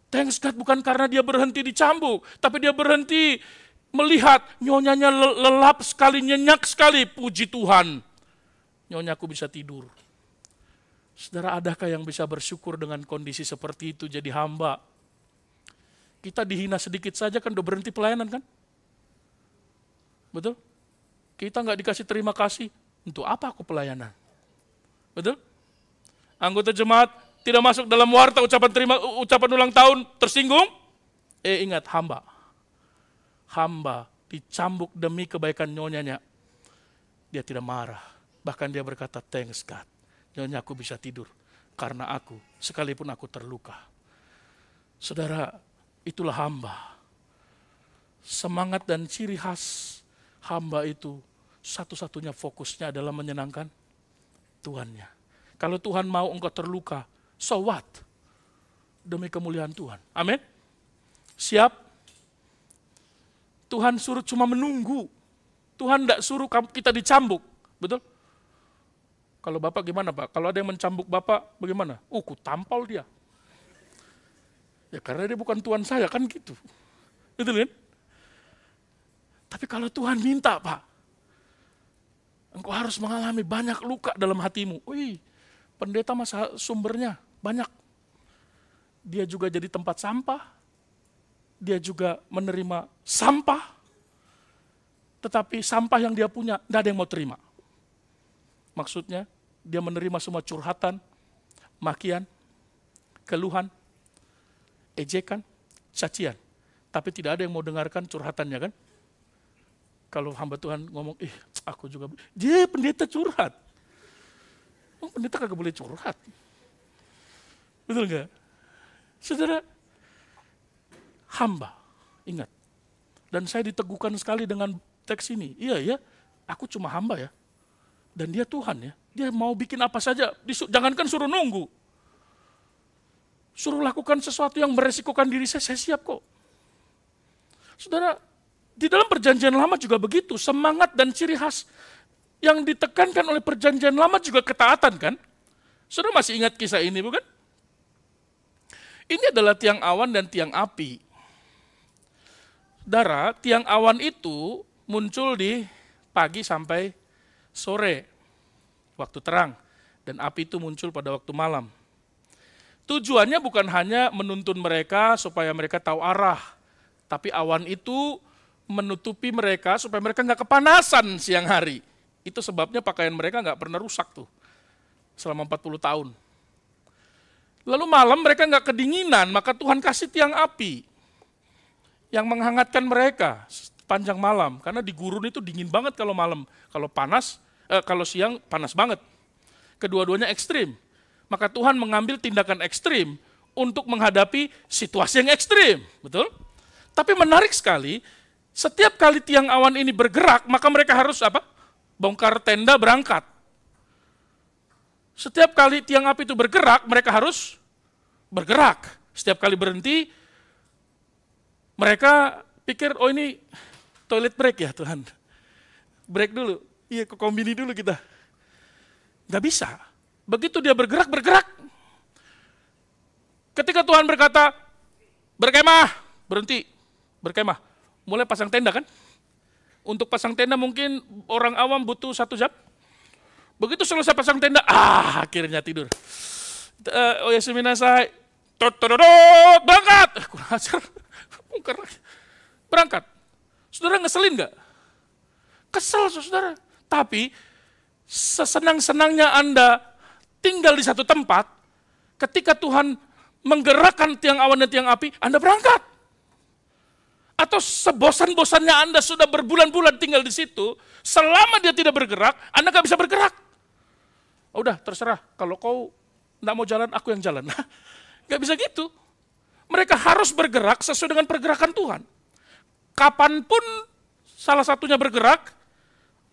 Thanks God bukan karena dia berhenti dicambuk, tapi dia berhenti melihat nyonyanya lelap sekali, nyenyak sekali, puji Tuhan. Nyonyaku bisa tidur. Saudara, adakah yang bisa bersyukur dengan kondisi seperti itu jadi hamba? Kita dihina sedikit saja kan udah berhenti pelayanan kan? Betul? Kita nggak dikasih terima kasih, untuk apa aku pelayanan? Betul? Anggota jemaat tidak masuk dalam warta ucapan ulang tahun, tersinggung? Ingat, hamba. Hamba dicambuk demi kebaikan nyonyanya. Dia tidak marah. Bahkan dia berkata, thanks God. Nyonyaku bisa tidur. Karena aku, sekalipun aku terluka. Saudara, itulah hamba. Semangat dan ciri khas hamba itu, satu-satunya fokusnya adalah menyenangkan Tuhannya. Kalau Tuhan mau engkau terluka, so what? Demi kemuliaan Tuhan. Amin. Siap? Tuhan suruh cuma menunggu. Tuhan tidak suruh kita dicambuk. Betul? Kalau Bapak gimana Pak? Kalau ada yang mencambuk Bapak, bagaimana? Ku tampal dia. Ya karena dia bukan Tuhan saya, kan gitu. Betul kan? Tapi kalau Tuhan minta Pak, engkau harus mengalami banyak luka dalam hatimu. Pendeta masa sumbernya banyak. Dia juga jadi tempat sampah. Dia juga menerima sampah. Tetapi sampah yang dia punya, tidak ada yang mau terima. Maksudnya, dia menerima semua curhatan, makian, keluhan, ejekan, cacian. Tapi tidak ada yang mau dengarkan curhatannya kan? Kalau hamba Tuhan ngomong, aku juga, dia pendeta curhat. Pendeta kagak boleh curhat. Betul nggak? Saudara, hamba, ingat. Dan saya diteguhkan sekali dengan teks ini. Iya ya, aku cuma hamba ya. Dan dia Tuhan ya. Dia mau bikin apa saja. Jangankan suruh nunggu. Suruh lakukan sesuatu yang meresikokan diri saya siap kok. Saudara, di dalam perjanjian lama juga begitu. Semangat dan ciri khas yang ditekankan oleh perjanjian lama juga ketaatan kan? Saudara masih ingat kisah ini bukan? Ini adalah tiang awan dan tiang api. Saudara, tiang awan itu muncul di pagi sampai sore, waktu terang. Dan api itu muncul pada waktu malam. Tujuannya bukan hanya menuntun mereka supaya mereka tahu arah. Tapi awan itu menutupi mereka supaya mereka nggak kepanasan siang hari. Itu sebabnya pakaian mereka nggak pernah rusak tuh selama 40 tahun. Lalu malam mereka nggak kedinginan, maka Tuhan kasih tiang api yang menghangatkan mereka panjang malam. Karena di gurun itu dingin banget kalau malam. Kalau siang panas banget. Kedua-duanya ekstrim. Maka Tuhan mengambil tindakan ekstrim untuk menghadapi situasi yang ekstrim. Betul? Tapi menarik sekali, setiap kali tiang awan ini bergerak, maka mereka harus apa? Bongkar tenda berangkat. Setiap kali tiang api itu bergerak, mereka harus bergerak. Setiap kali berhenti, mereka pikir, ini toilet break ya Tuhan. Break dulu. Iya, ke kombini dulu kita. Gak bisa. Begitu dia bergerak. Ketika Tuhan berkata, berkemah, berhenti, berkemah. Mulai pasang tenda kan? Untuk pasang tenda mungkin orang awam butuh 1 jam. Begitu selesai pasang tenda, akhirnya tidur. Oyasuminasai, berangkat. Kurang ajar, berangkat. Saudara ngeselin gak? Kesel saudara. Tapi sesenang-senangnya Anda tinggal di satu tempat, ketika Tuhan menggerakkan tiang awan dan tiang api, Anda berangkat. Atau sebosan-bosannya Anda sudah berbulan-bulan tinggal di situ, selama dia tidak bergerak, Anda gak bisa bergerak. Udah terserah, kalau kau gak mau jalan, aku yang jalan. Gak bisa gitu. Mereka harus bergerak sesuai dengan pergerakan Tuhan. Kapanpun salah satunya bergerak,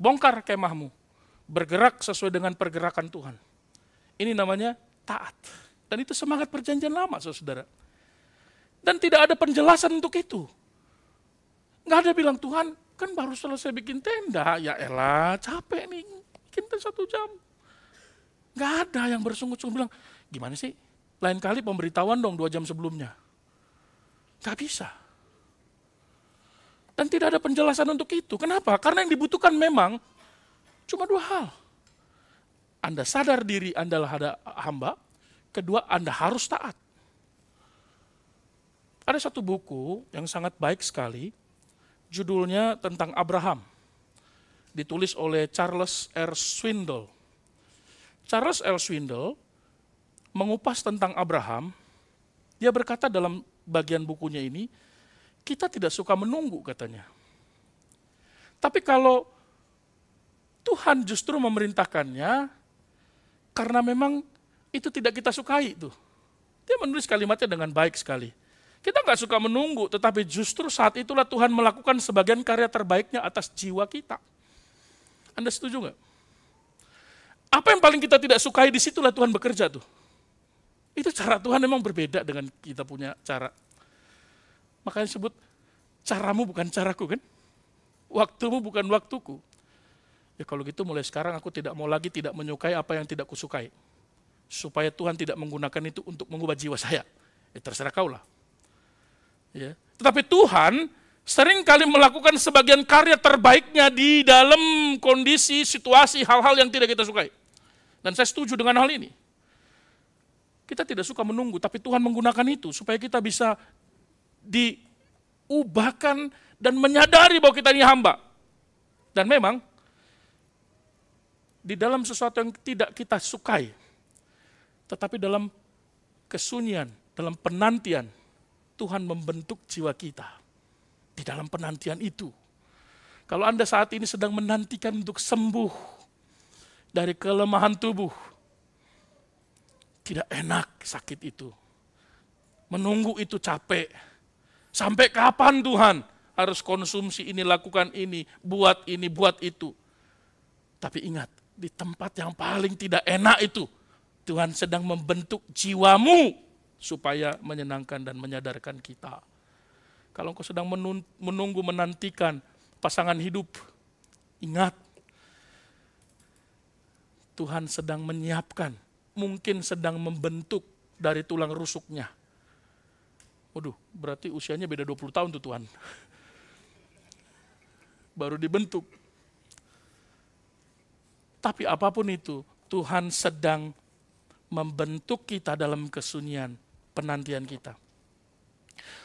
bongkar kemahmu. Bergerak sesuai dengan pergerakan Tuhan. Ini namanya taat. Dan itu semangat perjanjian lama, saudara. Dan tidak ada penjelasan untuk itu. Nggak ada bilang, Tuhan, Kan baru selesai bikin tenda, ya elah capek nih, bikin tenda 1 jam. Gak ada yang bersungut-sungut bilang, gimana sih? Lain kali pemberitahuan dong 2 jam sebelumnya. Gak bisa. Dan tidak ada penjelasan untuk itu. Kenapa? Karena yang dibutuhkan memang cuma 2 hal. Anda sadar diri Anda adalah hamba, kedua Anda harus taat. Ada satu buku yang sangat baik sekali, judulnya tentang Abraham. Ditulis oleh Charles R. Swindoll. Charles R. Swindoll mengupas tentang Abraham. Dia berkata dalam bagian bukunya ini, kita tidak suka menunggu katanya. Tapi kalau Tuhan justru memerintahkannya, karena memang itu tidak kita sukai tuh. Dia menulis kalimatnya dengan baik sekali. Kita nggak suka menunggu, tetapi justru saat itulah Tuhan melakukan sebagian karya terbaiknya atas jiwa kita. Anda setuju nggak? Apa yang paling kita tidak sukai, disitulah Tuhan bekerja tuh. Itu cara Tuhan memang berbeda dengan kita punya cara. Makanya sebut, caramu bukan caraku kan? Waktumu bukan waktuku. Ya kalau gitu mulai sekarang aku tidak mau lagi tidak menyukai apa yang tidak kusukai. Supaya Tuhan tidak menggunakan itu untuk mengubah jiwa saya. Ya terserah kaulah. Ya. Tetapi Tuhan sering kali melakukan sebagian karya terbaiknya di dalam kondisi, situasi, hal-hal yang tidak kita sukai. Dan saya setuju dengan hal ini. Kita tidak suka menunggu, tapi Tuhan menggunakan itu supaya kita bisa diubahkan dan menyadari bahwa kita ini hamba. Dan memang, di dalam sesuatu yang tidak kita sukai, tetapi dalam kesunyian, dalam penantian, Tuhan membentuk jiwa kita. Di dalam penantian itu. Kalau Anda saat ini sedang menantikan untuk sembuh dari kelemahan tubuh, tidak enak sakit itu. Menunggu itu capek. Sampai kapan Tuhan harus konsumsi ini, lakukan ini, buat itu. Tapi ingat, di tempat yang paling tidak enak itu, Tuhan sedang membentuk jiwamu supaya menyenangkan dan menyadarkan kita. Kalau engkau sedang menunggu, menantikan pasangan hidup, ingat, Tuhan sedang menyiapkan, mungkin sedang membentuk dari tulang rusuknya. Waduh, berarti usianya beda 20 tahun tuh Tuhan. Baru dibentuk. Tapi apapun itu, Tuhan sedang membentuk kita dalam kesunyian penantian kita.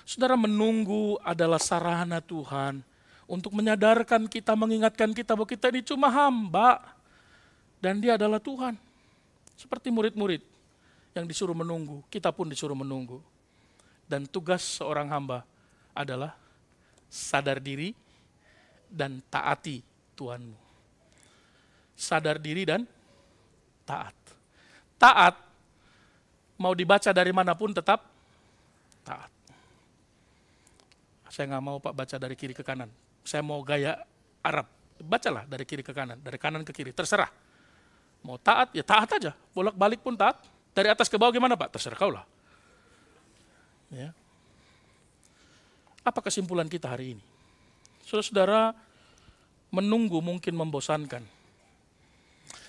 Saudara, menunggu adalah sarana Tuhan untuk menyadarkan kita, mengingatkan kita bahwa kita ini cuma hamba dan Dia adalah Tuhan. Seperti murid-murid yang disuruh menunggu, kita pun disuruh menunggu. Dan tugas seorang hamba adalah sadar diri dan taati Tuhanmu. Sadar diri dan taat. Taat, mau dibaca dari manapun tetap taat. Saya nggak mau Pak baca dari kiri ke kanan. Saya mau gaya Arab. Bacalah dari kiri ke kanan, dari kanan ke kiri, terserah. Mau taat, ya taat aja. Bolak-balik pun taat. Dari atas ke bawah gimana Pak? Terserah kaulah. Ya. Apa kesimpulan kita hari ini? Saudara-saudara, menunggu mungkin membosankan.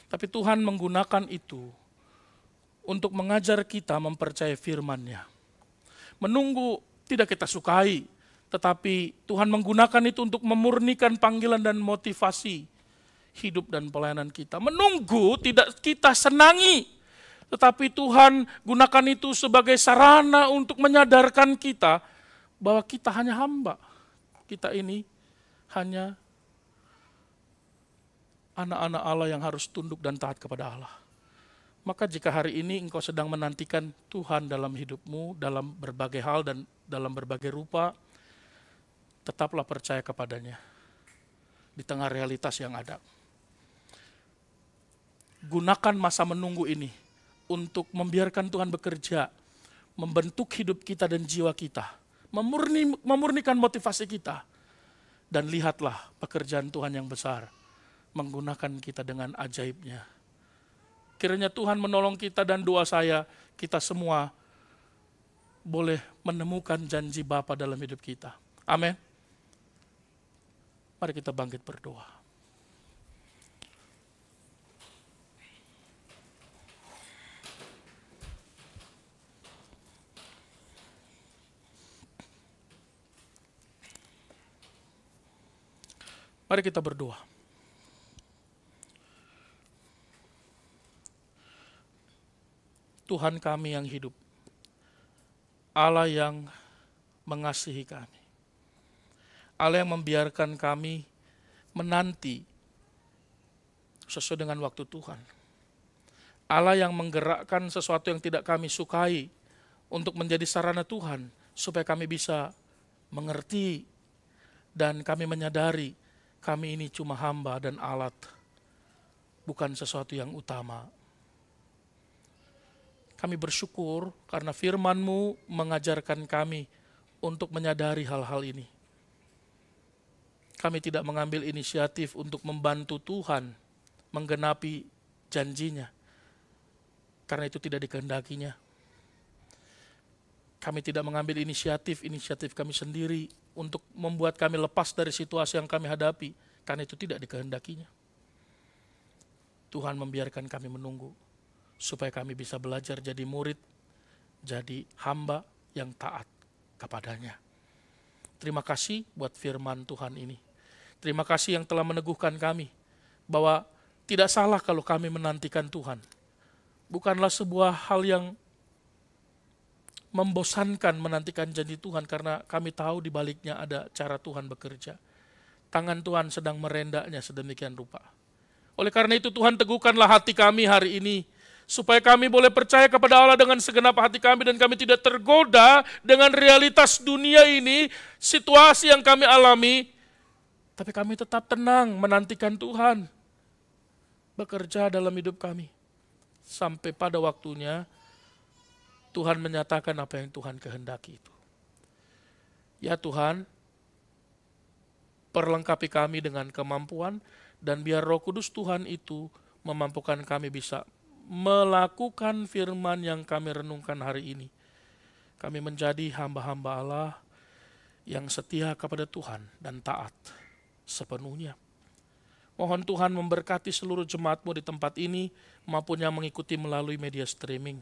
Tapi Tuhan menggunakan itu untuk mengajar kita mempercayai firman-Nya. Menunggu tidak kita sukai, tetapi Tuhan menggunakan itu untuk memurnikan panggilan dan motivasi hidup dan pelayanan kita. Menunggu tidak kita senangi, tetapi Tuhan gunakan itu sebagai sarana untuk menyadarkan kita bahwa kita hanya hamba. Kita ini hanya anak-anak Allah yang harus tunduk dan taat kepada Allah. Maka jika hari ini engkau sedang menantikan Tuhan dalam hidupmu, dalam berbagai hal dan dalam berbagai rupa, tetaplah percaya kepadanya di tengah realitas yang ada. Gunakan masa menunggu ini untuk membiarkan Tuhan bekerja, membentuk hidup kita dan jiwa kita, memurnikan motivasi kita, dan lihatlah pekerjaan Tuhan yang besar, menggunakan kita dengan ajaibnya. Kiranya Tuhan menolong kita dan doa saya, kita semua boleh menemukan janji Bapa dalam hidup kita. Amin. Mari kita bangkit berdoa. Mari kita berdoa. Tuhan kami yang hidup, Allah yang mengasihi kami, Allah yang membiarkan kami menanti sesuai dengan waktu Tuhan, Allah yang menggerakkan sesuatu yang tidak kami sukai untuk menjadi sarana Tuhan, supaya kami bisa mengerti dan kami menyadari kami ini cuma hamba dan alat, bukan sesuatu yang utama. Kami bersyukur karena firman-Mu mengajarkan kami untuk menyadari hal-hal ini. Kami tidak mengambil inisiatif untuk membantu Tuhan menggenapi janjinya, karena itu tidak dikehendakinya. Kami tidak mengambil inisiatif kami sendiri untuk membuat kami lepas dari situasi yang kami hadapi, karena itu tidak dikehendakinya. Tuhan membiarkan kami menunggu, supaya kami bisa belajar jadi murid, jadi hamba yang taat kepadanya. Terima kasih buat firman Tuhan ini. Terima kasih yang telah meneguhkan kami bahwa tidak salah kalau kami menantikan Tuhan. Bukanlah sebuah hal yang membosankan menantikan janji Tuhan, karena kami tahu di baliknya ada cara Tuhan bekerja. Tangan Tuhan sedang merendaknya sedemikian rupa. Oleh karena itu Tuhan, teguhkanlah hati kami hari ini, supaya kami boleh percaya kepada Allah dengan segenap hati kami, dan kami tidak tergoda dengan realitas dunia ini, situasi yang kami alami, tapi kami tetap tenang menantikan Tuhan bekerja dalam hidup kami. Sampai pada waktunya Tuhan menyatakan apa yang Tuhan kehendaki itu. Ya Tuhan, perlengkapi kami dengan kemampuan, dan biar Roh Kudus Tuhan itu memampukan kami bisa melakukan firman yang kami renungkan hari ini. Kami menjadi hamba-hamba Allah yang setia kepada Tuhan dan taat sepenuhnya. Mohon Tuhan memberkati seluruh jemaat-Mu di tempat ini maupun yang mengikuti melalui media streaming.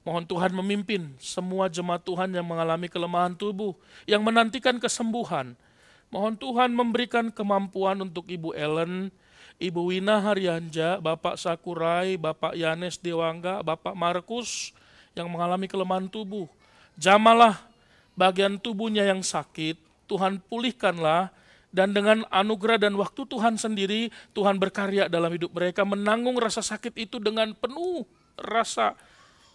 Mohon Tuhan memimpin semua jemaat Tuhan yang mengalami kelemahan tubuh, yang menantikan kesembuhan. Mohon Tuhan memberikan kemampuan untuk Ibu Ellen, Ibu Wina Haryanja, Bapak Sakurai, Bapak Yanes Dewangga, Bapak Markus yang mengalami kelemahan tubuh. Jamalah bagian tubuhnya yang sakit, Tuhan pulihkanlah, dan dengan anugerah dan waktu Tuhan sendiri, Tuhan berkarya dalam hidup mereka, menanggung rasa sakit itu dengan penuh rasa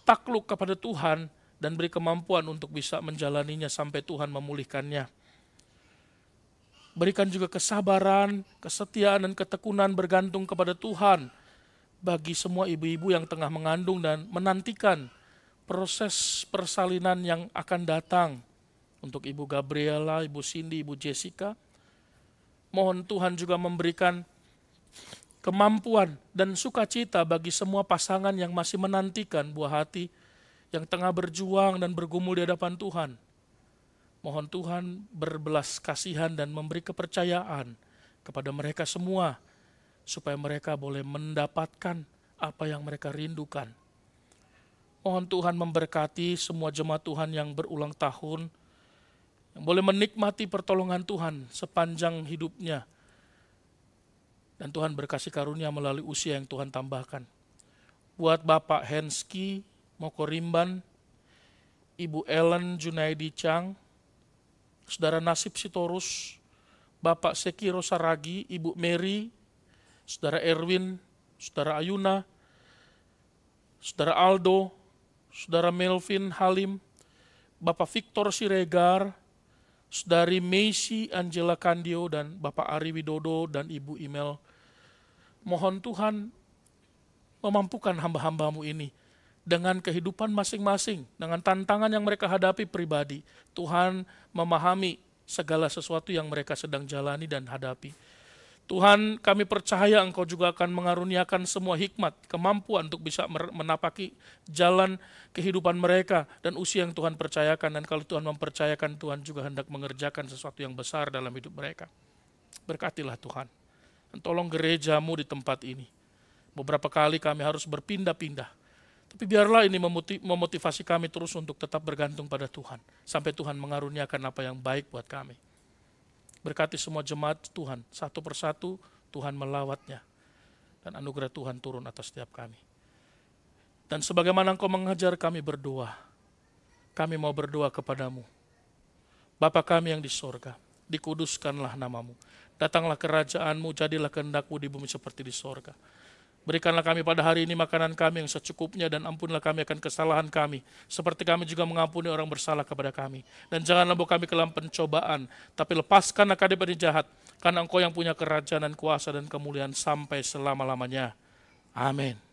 takluk kepada Tuhan, dan beri kemampuan untuk bisa menjalaninya sampai Tuhan memulihkannya. Berikan juga kesabaran, kesetiaan, dan ketekunan bergantung kepada Tuhan bagi semua ibu-ibu yang tengah mengandung dan menantikan proses persalinan yang akan datang. Untuk Ibu Gabriela, Ibu Cindy, Ibu Jessica, mohon Tuhan juga memberikan kemampuan dan sukacita bagi semua pasangan yang masih menantikan buah hati, yang tengah berjuang dan bergumul di hadapan Tuhan. Mohon Tuhan berbelas kasihan dan memberi kepercayaan kepada mereka semua, supaya mereka boleh mendapatkan apa yang mereka rindukan. Mohon Tuhan memberkati semua jemaat Tuhan yang berulang tahun, yang boleh menikmati pertolongan Tuhan sepanjang hidupnya. Dan Tuhan berkasih karunia melalui usia yang Tuhan tambahkan. Buat Bapak Henski Mokorimban, Ibu Ellen Junaidi Chang, Saudara Nasib Sitorus, Bapak Sekiro Saragi, Ibu Mary, Saudara Erwin, Saudara Ayuna, Saudara Aldo, Saudara Melvin Halim, Bapak Victor Siregar, Saudari Meisi Angela Kandio, dan Bapak Ari Widodo dan Ibu Imel. Mohon Tuhan memampukan hamba-hamba-Mu ini dengan kehidupan masing-masing, dengan tantangan yang mereka hadapi pribadi. Tuhan memahami segala sesuatu yang mereka sedang jalani dan hadapi. Tuhan, kami percaya Engkau juga akan mengaruniakan semua hikmat, kemampuan untuk bisa menapaki jalan kehidupan mereka dan usia yang Tuhan percayakan. Dan kalau Tuhan mempercayakan, Tuhan juga hendak mengerjakan sesuatu yang besar dalam hidup mereka. Berkatilah Tuhan. Dan tolong gerejamu di tempat ini. Beberapa kali kami harus berpindah-pindah. Tapi biarlah ini memotivasi kami terus untuk tetap bergantung pada Tuhan. Sampai Tuhan mengaruniakan apa yang baik buat kami. Berkati semua jemaat Tuhan. Satu persatu Tuhan melawatnya. Dan anugerah Tuhan turun atas setiap kami. Dan sebagaimana Engkau mengajar kami berdoa. Kami mau berdoa kepadamu. Bapa kami yang di sorga, dikuduskanlah namamu. Datanglah kerajaanmu, jadilah kehendak-Mu di bumi seperti di sorga. Berikanlah kami pada hari ini makanan kami yang secukupnya, dan ampunilah kami akan kesalahan kami, seperti kami juga mengampuni orang bersalah kepada kami. Dan janganlah bawa kami ke dalam pencobaan, tapi lepaskanlah kami dari jahat, karena Engkau yang punya kerajaan dan kuasa dan kemuliaan sampai selama-lamanya. Amin.